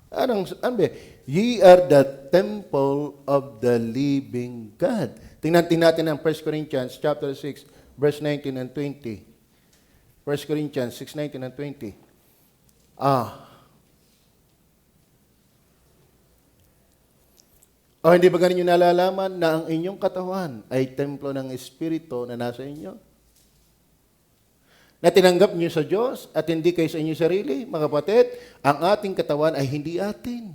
Ano ba? Ye are the temple of the living God. Tingnan natin ang 1 Corinthians chapter 6, verse 19 and 20. 1 Corinthians 6, 19 and 20. O hindi ba ganun yung nalalaman na ang inyong katawan ay templo ng Espiritu na nasa inyo? Na tinanggap niyo sa Diyos at hindi kayo sa inyong sarili, mga kapatid, ang ating katawan ay hindi atin.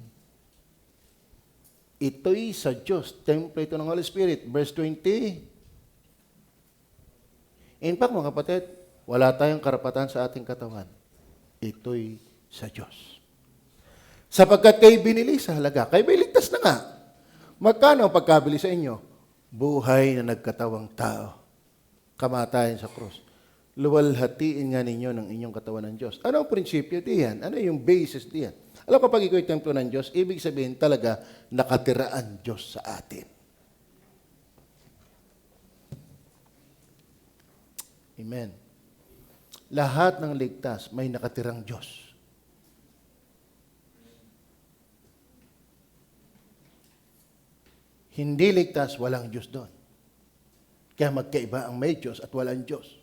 Ito'y sa Diyos, templo ito ng Holy Spirit. Verse 20. In fact, mga kapatid, wala tayong karapatan sa ating katawan. Ito'y sa Diyos. Sapagkat kayo binili sa halaga, kayo may ligtas na nga. Magkano ang pagkabili sa inyo? Buhay na nagkatawang tao. Kamatayan sa krus. Luwalhatiin nga ninyo ng inyong katawan ng Diyos. Ano ang prinsipyo diyan? Ano yung basis diyan? Alam kapag ikaw ay templo ng Diyos, ibig sabihin talaga nakatira ang Diyos sa atin. Amen. Lahat ng ligtas may nakatirang Diyos. Hindi ligtas, walang Diyos doon. Kaya magkaiba ang may Diyos at walang Diyos.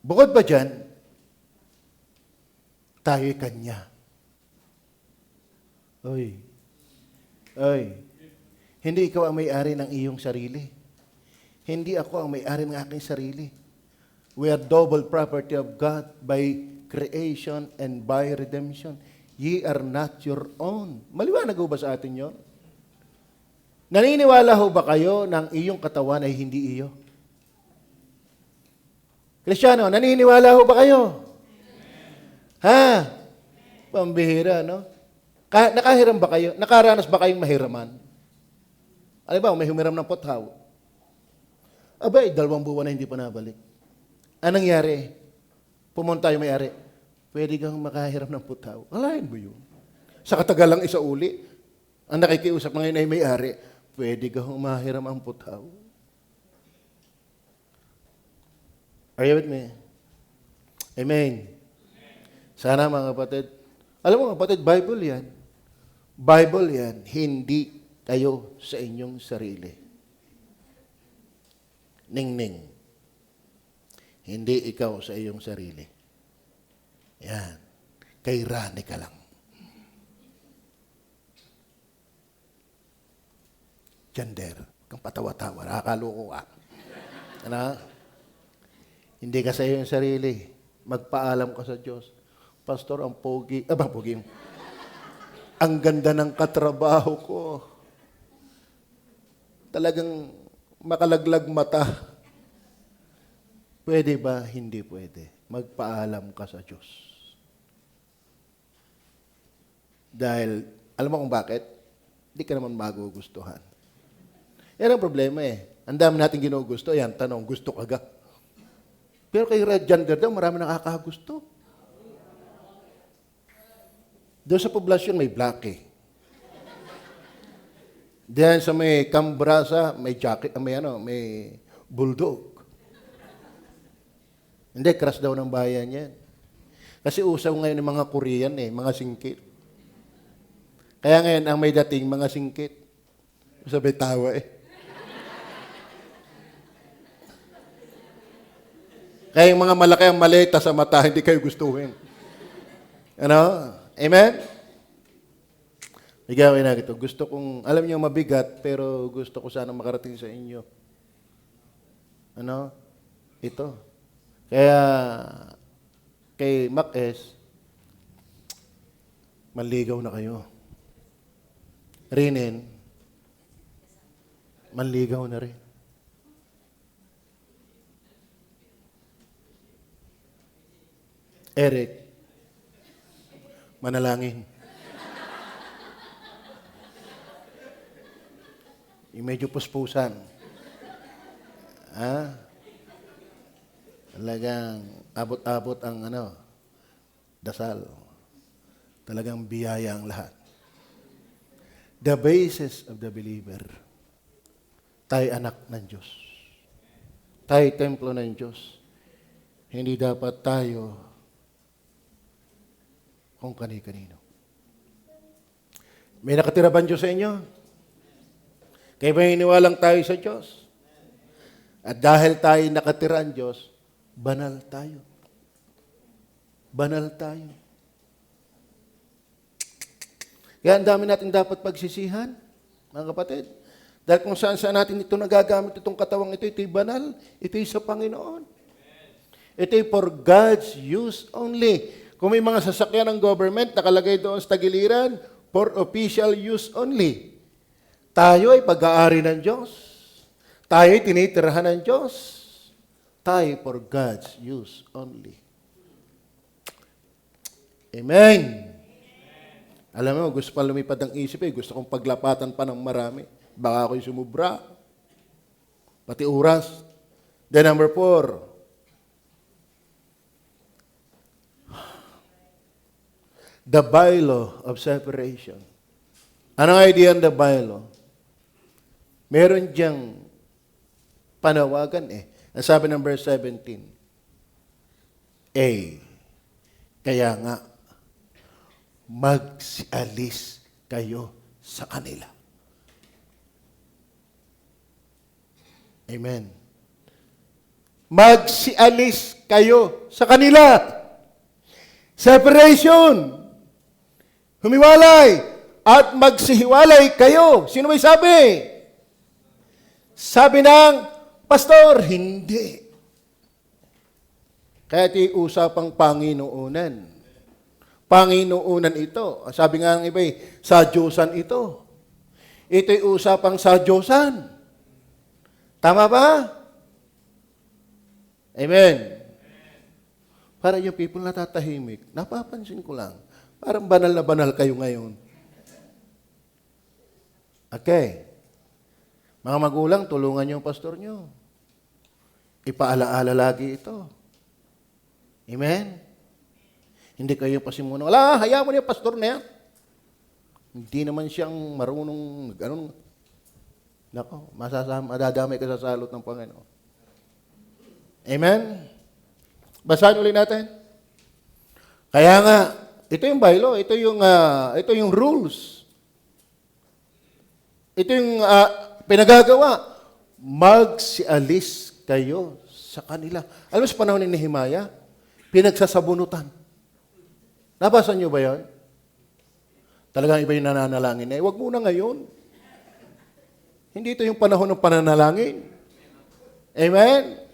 Bukod ba dyan, tayo'y Kanya. Oy. Hindi ikaw ang may-ari ng iyong sarili. Hindi ako ang may-ari ng aking sarili. We are double property of God by creation and by redemption. Ye are not your own. Maliwanag ba sa atin yun? Naniniwala ho ba kayo ng iyong katawan ay hindi iyo? Kristyano, naniniwala ho ba kayo? Ha? Pambihira, no? Nakahiram ba kayo? Nakaranas ba kayong mahiraman? Alam ba, may humiram ng pothaw. Abay, 2 buwan na hindi pa nabalik. Anong nangyari? Pumunta yung may-ari. Pwede kang makahiram ng pothaw. Alain mo yun. Sa katagalang isa uli, ang nakikiusap ngayon ay may-ari, pwede kang mahiram ang pothaw. Are you with me? Amen. Sana mga kapatid. Alam mo mga kapatid, Bible yan. Bible yan, hindi kayo sa inyong sarili. Ning-ning. Hindi ikaw sa iyong sarili. Yan. Kay Rani ka lang. Gender. Kang patawa-tawa. Nakakaloko ka. Ano? Hindi ka sa iyong sarili. Magpaalam ka sa Diyos. Pastor, ang pogi. Pogi. Ang ganda ng katrabaho ko. Talagang makalaglag mata. Pwede ba? Hindi pwede. Magpaalam ka sa Diyos. Dahil, alam mo kung bakit? Hindi ka naman magugustuhan. Yan ang problema eh. Ang dami natin ginugusto. Yan, tanong, gusto ka ga? Pero kay Red Gender daw, marami nakakagusto. Doon sa poblasyon, may black eh. Diyan sa may Cambrasa, may jacket, may bulldog. Hindi, crush daw ng bayan yan. Kasi usaw ngayon ng mga Korean eh, mga singkit. Kaya ngayon, ang may dating mga singkit. Sabi tawa eh. Kaya yung mga malaki ang maleta sa mata, hindi kayo gustuhin. Ano? Amen? Igawin na ito. Gusto kong, alam niyo mabigat, pero gusto ko sana makarating sa inyo. Ano? Ito. Kaya, kay Mac S, manligaw na kayo. Rinin, manligaw na rin. Eric, manalangin. Yung medyo puspusan. Talagang abot-abot ang dasal. Talagang biyaya ang lahat. The basis of the believer. Tayo anak ng Diyos. Tayo templo ng Diyos. Hindi dapat tayo kung kani-kanino. May nakatira ba ang Diyos sa inyo? Kaya ba iniwalang tayo sa Diyos? At dahil tayo nakatira ang Diyos, banal tayo. Banal tayo. Kaya ang dami natin dapat pagsisihan, mga kapatid. Dahil kung saan-saan natin ito nagagamit, itong katawang ito'y banal, ito'y sa Panginoon. Ito'y for God's use only. Kung may mga sasakyan ng government, nakalagay doon sa tagiliran, for official use only. Tayo ay pag-aari ng Diyos. Tayo ay tinitirahan ng Diyos. Tayo for God's use only. Amen. Alam mo, gusto pa lumipad ang isip gusto kong paglapatan pa ng marami. Baka ako'y sumubra. Pati oras. Then number 4. The bylaw of separation. Anong idea ng the bylaw? Meron diyang panawagan Ang sabi ng verse 17. Kaya nga, magsialis kayo sa kanila. Amen. Magsialis kayo sa kanila. Separation. Humiwalay. At magsihiwalay kayo. Sino may sabi? Sabi ng pastor, hindi. Kaya ito'y usapang Panginoonan. Panginoonan ito. Sabi nga ng iba sadyosan ito. Ito'y usapang sadyosan. Tama ba? Amen. Para yung people natatahimik, napapansin ko lang, parang banal na banal kayo ngayon. Okay. Mga magulang, tulungan niyo ang pastor niyo. Ipaalaala lagi ito. Amen? Hindi kayo pasimuno. Wala, hayaan mo niya pastor na yan. Hindi naman siyang marunong, nako, madadamay ka sa salot ng Panginoon. Amen? Basahin ulit natin. Kaya nga, ito yung bylaw, ito yung rules. Ito yung pinagagawa. Magsialis kayo sa kanila. Alam mo sa panahon ni Nehemiah, pinagsasabunutan. Nabasa niyo ba yan? Talagang iba yung nananalangin. Huwag muna ngayon. Hindi ito yung panahon ng pananalangin. Amen?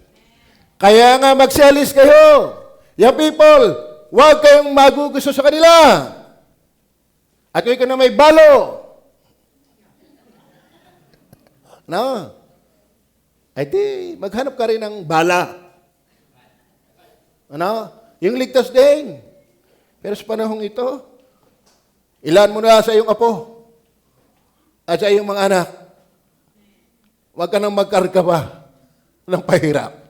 Kaya nga magsialis kayo. Young people, huwag kayong magugusto sa kanila. At kung ikaw na may balo, no? Ay di, maghanap ka rin ng bala. Ano? Yung ligtas din. Pero sa panahong ito, ilan mo na sa iyong apo at sa iyong mga anak. Huwag ka nang magkarga pa ng pahirap.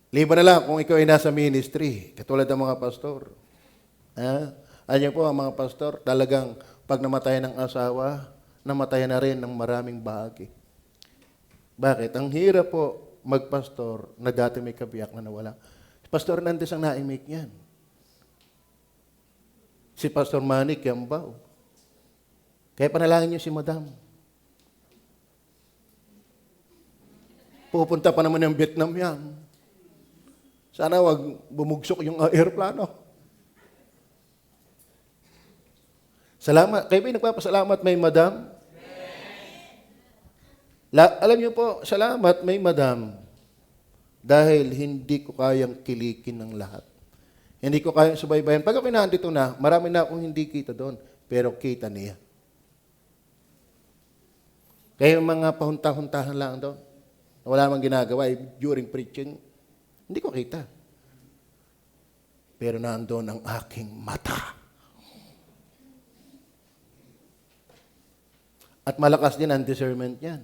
Liban na lang kung ikaw ay nasa ministry, katulad ng mga pastor. Ayan po ang mga pastor, talagang pag namatay ng asawa, namatay na rin ng maraming bahagi. Bakit? Ang hirap po magpastor na dati may kabiyak na nawala. Si Pastor Hernandez ang naimik niyan. Si Pastor Manny Kiambao. Kaya panalangin niyo si Madam. Pupunta pa naman ng Vietnam yan. Sana wag bumugsok yung aeroplano. Salamat. Kayo ba nagpapasalamat may Madam? Alam niyo po, salamat may Madam. Dahil hindi ko kayang kilikin ng lahat. Hindi ko kayang subaybayan. Pag ako nandito na, marami na akong hindi kita doon. Pero kita niya. Kaya yung mga pahunta-huntahan lang doon. Wala namang ginagawa during preaching. Hindi ko kita. pero nandoon ang aking mata. At malakas din ang discernment niyan.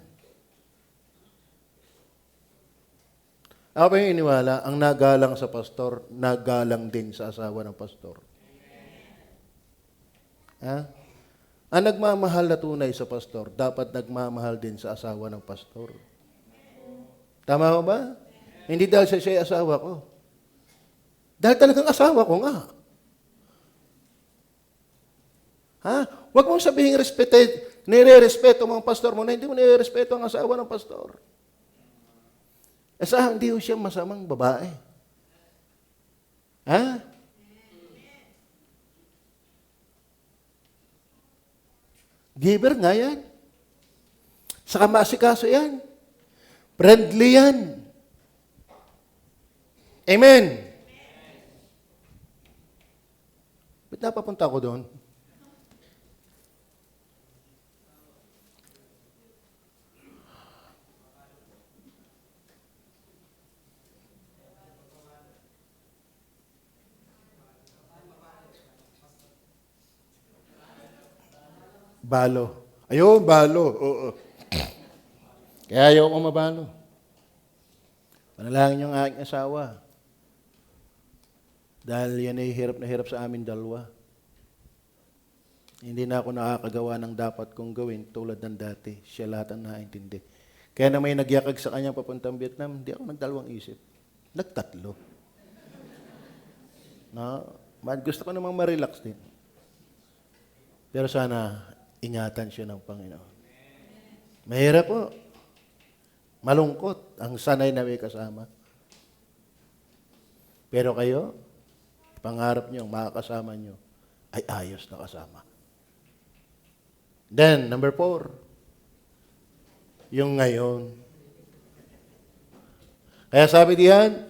Ako pa yung iniwala, ang nagalang sa pastor, nagalang din sa asawa ng pastor. Ha? Ang nagmamahal na tunay sa pastor, dapat nagmamahal din sa asawa ng pastor. Tama ba? Hindi dahil siya asawa ko. Dahil talagang asawa ko nga. Ha? Huwag mong sabihin nire-respeto mo ang pastor mo na hindi mo nire-respeto ang asawa ng pastor. Asa hindi siya masamang babae. Ha? Giver nga yan. Saka maasikaso yan. Friendly yan. Amen. Ba't napapunta ko doon? Balo. Ayun, balo. Oo. Kaya ayaw ko mabalo. Panalangin yung aking asawa. Dahil yan ay hirap na hirap sa amin dalawa. Hindi na ako nakakagawa ng dapat kong gawin tulad ng dati. Siya lahat ang nakaintindi. Kaya na may nagyakag sa kanya papuntang Vietnam, hindi ako nagdalawang isip. Nagtatlo. No? Gusto ko namang ma-relax din. Pero sana ingatan siya ng Panginoon. Mahirap po. Malungkot ang sanay na may kasama. Pero kayo, pangarap niyo, makakasama niyo, ay ayos na kasama. Then, number 4, yung ngayon. Kaya sabi diyan,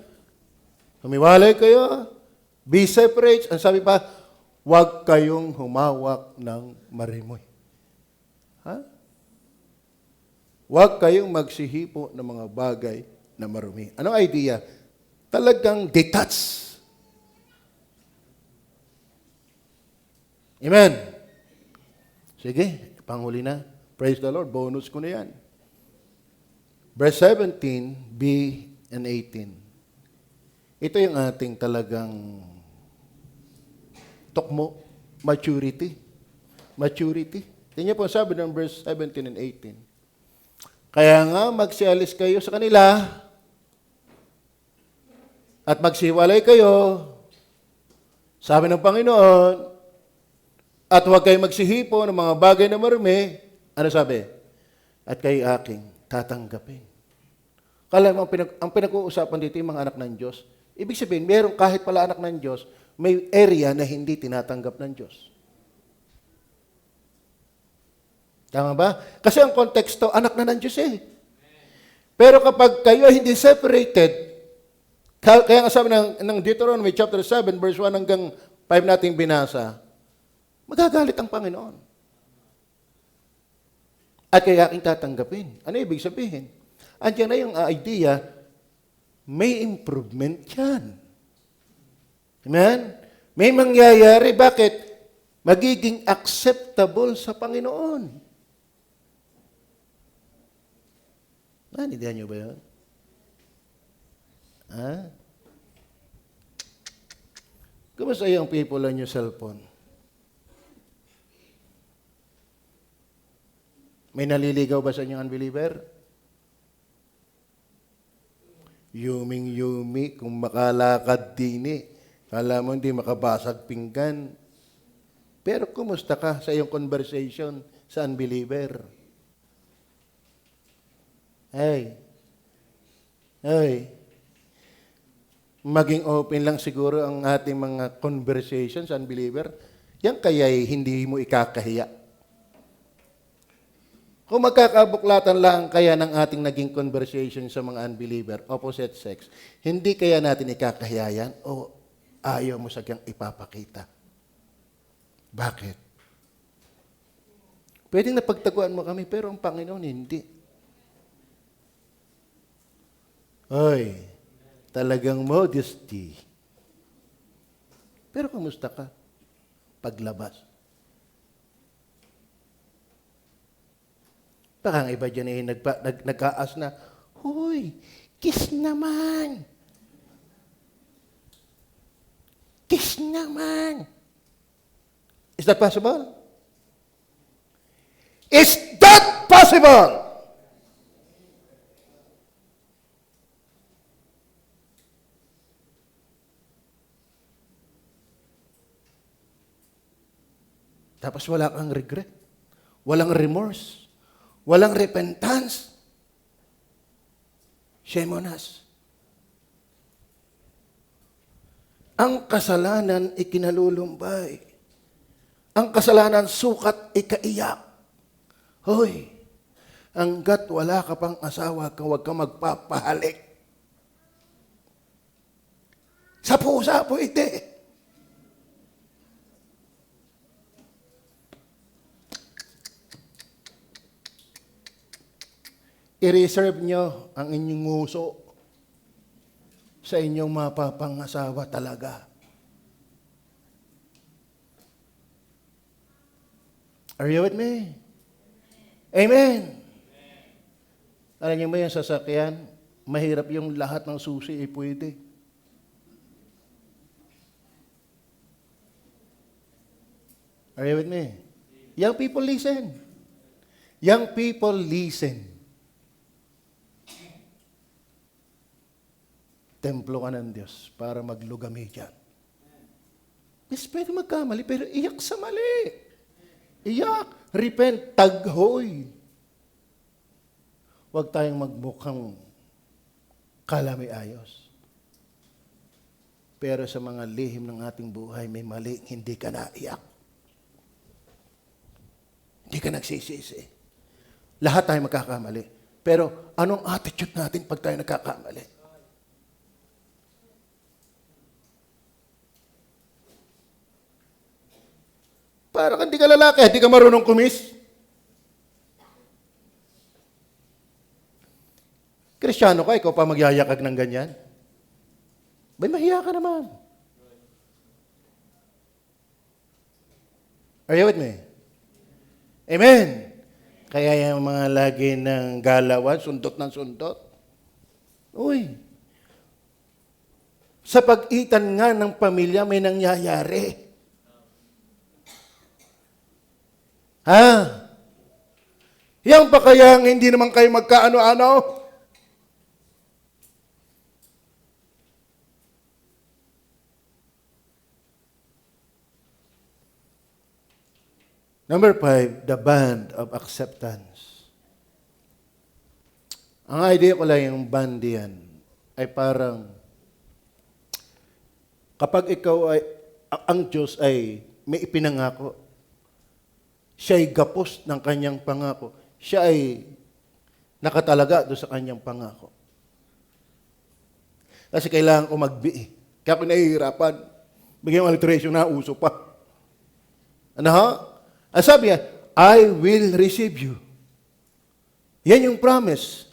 humiwalay kayo, be separate, ang sabi pa, huwag kayong humawak ng marimoy. Ha? Huwag kayong magsihipo ng mga bagay na marumi. Anong idea? Talagang detach. Amen. Sige, panghuli na. Praise the Lord. Bonus ko na yan. Verse 17, B and 18. Ito yung ating talagang tukmo, maturity. Maturity. Tingnan po, sabi ng verse 17 and 18. Kaya nga, magsialis kayo sa kanila at magsiwalay kayo, sabi ng Panginoon, at huwag kayong magsihipo ng mga bagay na marumi. Ano sabi? At kayo aking tatanggapin. Kala mo, ang pinag-uusapan dito yung mga anak ng Diyos. Ibig sabihin, meron kahit pala anak ng Diyos, may area na hindi tinatanggap ng Diyos. Tama ba? Kasi ang konteksto, anak na ng Diyos eh. Pero kapag kayo hindi separated, kaya nga sabi ng Deuteronomy chapter 7, verse 1 hanggang 5 nating binasa, magagalit ang Panginoon. At kaya aking tatanggapin. Ano ibig sabihin? Andiyan na yung idea, may improvement yan. Amen? May mangyayari. Bakit? Magiging acceptable sa Panginoon. Naintindihan niyo ba yun? Ha? Kumusta yung people on your cellphone? May naliligaw ba sa inyong unbeliever? Yuming-yumi kung makalakad dini. Kala mo hindi makabasag pinggan. Pero kumusta ka sa iyong conversation sa unbeliever? Hey. Maging open lang siguro ang ating mga conversations sa unbeliever. Yan kaya'y hindi mo ikakahiya. Kung magkakabuklatan lang kaya ng ating naging conversation sa mga unbeliever, opposite sex, hindi kaya natin ikakahiya yan o ayaw mo sa kiyang ipapakita? Bakit? Pwedeng napagtaguan mo kami, pero ang Panginoon hindi. Talagang modesty. Pero kumusta ka? Paglabas. Baka ang iba dyan eh, nagkaas na, Hoy, kiss naman! Kiss naman! Is that possible? Is that possible? Tapos wala kang regret. Walang remorse. Walang repentance. Shame on us. Ang kasalanan ikinalulumbay. Ang kasalanan sukat ikaiyak. Hoy, hanggat wala ka pang asawa, huwag ka magpapahalik. Sa pusa pwede. I-reserve nyo ang inyong nguso sa inyong mapapangasawa talaga. Are you with me? Amen. Alam niyo ba yung sasakyan? Mahirap yung lahat ng susi, pwede. Are you with me? Young people, listen. Young people, listen. Templo ka ng Diyos para maglugami dyan. Yes, pwede magkamali, pero iyak sa mali. Iyak, repent, taghoy. Huwag tayong magmukhang kalami-ayos. Pero sa mga lihim ng ating buhay, may mali, hindi ka naiyak. Hindi ka nagsisisi. Lahat tayo magkakamali. Pero anong attitude natin pag tayo nagkakamali? Parang hindi ka lalaki, hindi ka marunong kumis. Kristyano ka, ikaw pa magyayakag ng ganyan? Bay, mahiya ka naman. Are you with me? Amen. Kaya yung mga lagi ng galawan, sundot ng sundot. Uy, sa pag-itan nga ng pamilya may nangyayari. Ha? Yang pa kayang hindi naman kayo magkaano-ano? Number 5, the band of acceptance. Ang idea ko lang yung band yan ay parang kapag ikaw ay, ang Diyos ay may ipinangako, siya ay gapos ng kanyang pangako. Siya ay nakatalaga doon sa kanyang pangako. Kasi kailangan ko magbi. Kaya ako nahihirapan. Bigyan ng alliteration na uso pa. Ano ha? Ang sabi niya, I will receive you. Yan yung promise.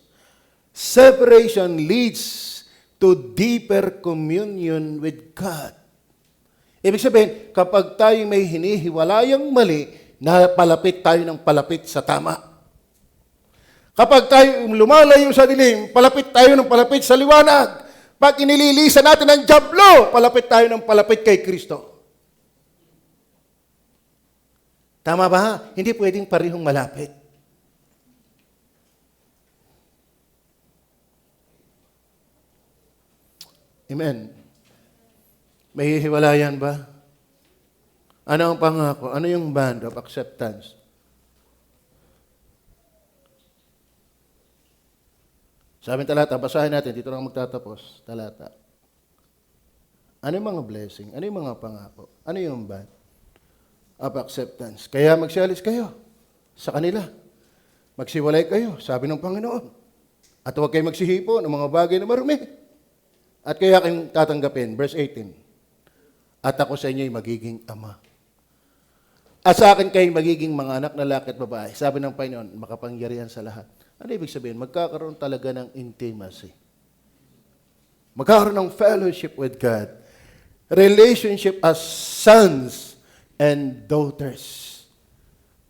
Separation leads to deeper communion with God. Ibig sabihin, kapag tayo may hinihiwalayang mali, na palapit tayo ng palapit sa tama. Kapag tayo lumalayo sa dilim, palapit tayo ng palapit sa liwanag. Pag inililisan natin ang dyablo, palapit tayo ng palapit kay Kristo. Tama ba? Hindi pwedeng parehong malapit. Amen. May hiwalayan ba? Ano ang pangako? Ano yung band of acceptance? Sabi ng talata, basahin natin, dito lang magtatapos, talata. Ano yung mga blessing? Ano yung mga pangako? Ano yung band of acceptance? Kaya magsialis kayo sa kanila. Magsiwalay kayo, sabi ng Panginoon. At huwag kayo magsihipo ng mga bagay na marumi. At kaya kayong tatanggapin, verse 18. At ako sa inyo ay magiging ama. At sa akin kayo magiging mga anak na lalaki at babae. Sabi ng Panginoon, makapangyarihan sa lahat. Ano ibig sabihin? Magkakaroon talaga ng intimacy. Magkakaroon ng fellowship with God. relationship as sons and daughters.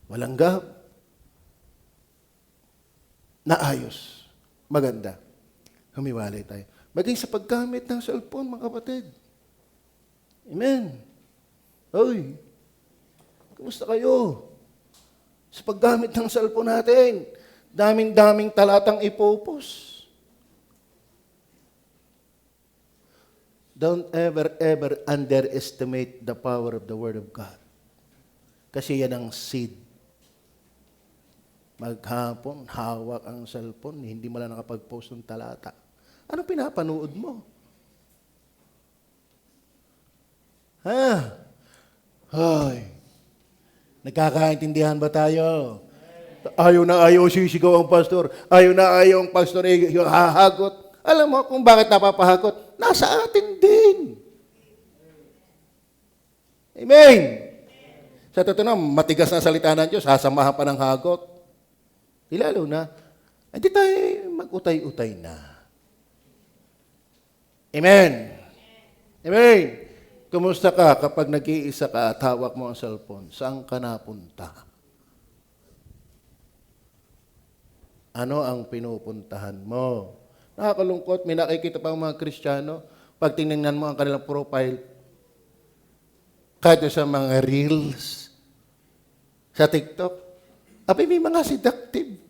Walang gap. Naayos. Maganda. Humiwalay tayo. Maging sa paggamit ng cellphone, mga kapatid. Amen. Hoy, kumusta kayo? Sa paggamit ng cellphone natin, daming-daming talatang ipopos. Don't ever underestimate the power of the Word of God. Kasi yan ang seed. Maghapon, hawak ang cellphone, hindi mo lang nakapag-post ng talata. Ano pinapanood mo? Ha? Hoy, nagkakaintindihan ba tayo? Ayaw na ayaw sisigaw ang pastor. Ayaw na ayaw ang pastor yung hahagot. Alam mo kung bakit napapahagot? Nasa atin din. Amen. Sa totoo na, matigas na salita ng Diyos, sasamahan pa ng hagot. Lalo na, hindi tayo mag-utay-utay na. Amen. Amen. Kumusta ka kapag nag-iisa ka at hawak mo ang cellphone? Saan ka napunta? Ano ang pinupuntahan mo? Nakakalungkot, may nakikita pa ang mga Kristiyano, pag tingnan mo ang kanilang profile, kahit sa mga reels, sa TikTok, abay may mga seductive.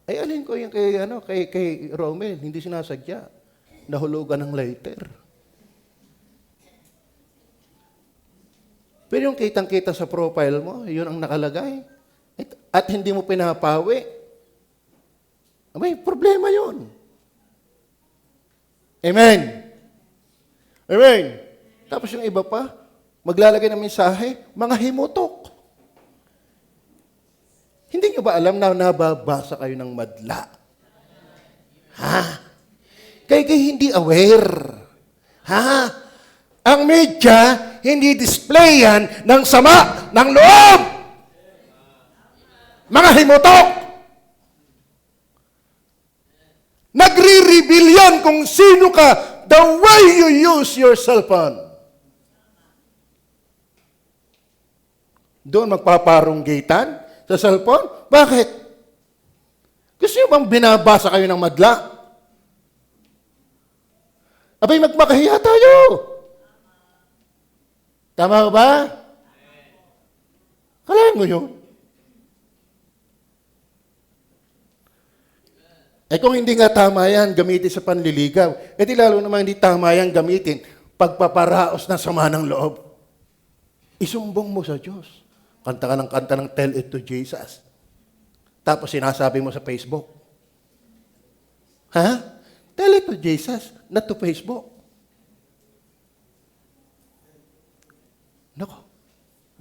Ay, alin ko yung kay Romel, hindi sinasadya. Nahulugan ng lighter. Pero yung kitang-kita sa profile mo, yun ang nakalagay. At hindi mo pinapawi. May problema yun. Amen. Amen. Tapos yung iba pa, maglalagay ng mensahe, mga himutok. Hindi nyo ba alam na nababasa kayo ng madla? Ha? Kaya hindi aware. Ha? Ang media, hindi displayan ng sama ng loob. Mga himutok. Nagre-reveal yan kung sino ka the way you use your cellphone. Doon magpaparunggitan sa cellphone? Bakit? Gusto nyo bang binabasa kayo ng madla? Abay, magmakahiya tayo. Tama ba? Kalahin mo yun. Eh kung hindi nga tama yan, gamitin sa panliligaw, eh di lalo naman hindi tama yan gamitin pagpaparaos ng sama ng loob. Isumbong mo sa Diyos. Kanta ka ng kanta ng Tell It to Jesus. Tapos sinasabi mo sa Facebook. Ha? Tell it to Jesus, not to Facebook. Nako,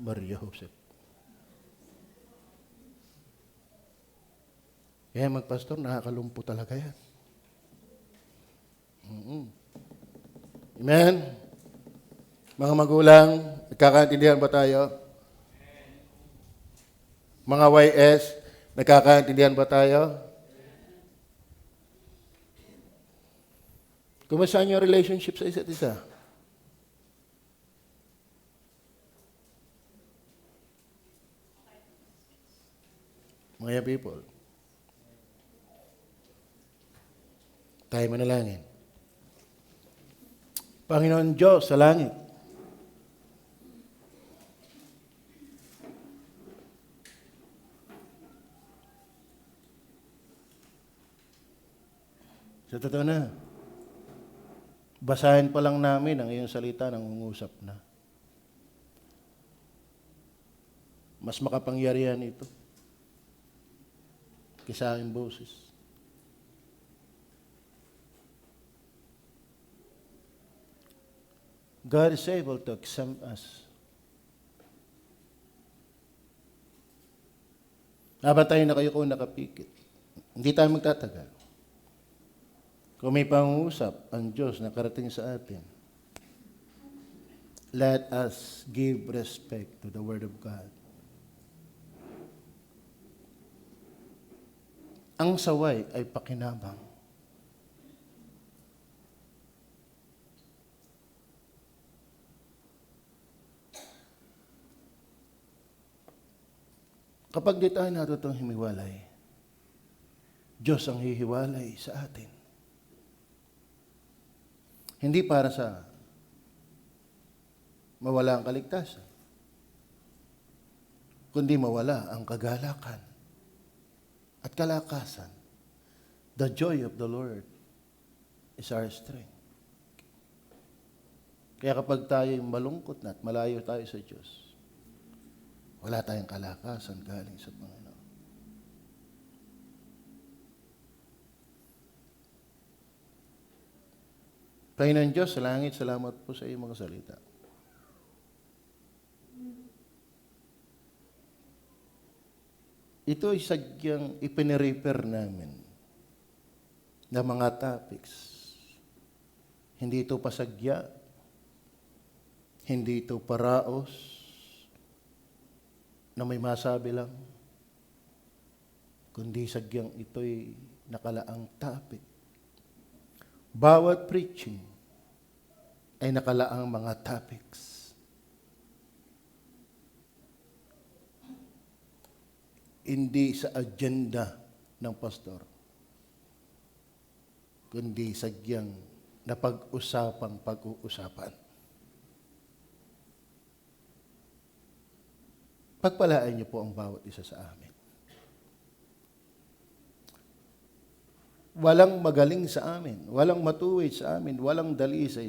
Maria Joseph. Kaya magpastor, nakakalumpo talaga yan. Amen? Mga magulang, nagkakaintindihan ba tayo? Mga YS, nagkakaintindihan ba tayo? Kumusta ang relationship sa isa't isa? Mga people. Tayo manalangin. Panginoon Diyos sa langit, sa totoo na, basahin pa lang namin ang iyong salita nang ungusap na. Mas makapangyarihan ito kaysa aking boses. God is able to exempt us. Nabantayin na kayo kung nakapikit. Hindi tayo magtatagal. Kung may pangungusap ang Diyos na karating sa atin, let us give respect to the Word of God. ang saway ay pakinabang. Kapag di tayo natutong humiwalay, Diyos ang hihiwalay sa atin. Hindi para sa mawala ang kaligtasan, kundi mawala ang kagalakan at kalakasan. The joy of the Lord is our strength. Kaya kapag tayo malungkot na at malayo tayo sa Diyos, wala tayong kalakasan galing sa Panginoon. Panginoon Diyos, sa langit, salamat po sa iyong mga salita. Ito ay sadyang ipinirefer namin na mga topics. Hindi ito pasagya, hindi ito paraos, na may masabi lang, kundi sadyang ito'y nakalaang topic. Bawat preaching ay nakalaang mga topics. Hindi sa agenda ng pastor, kundi sadyang napag-usapang pag-uusapan. Pagpalaan niyo po ang bawat isa sa amin. Walang magaling sa amin, walang matuwid sa amin, walang dalisay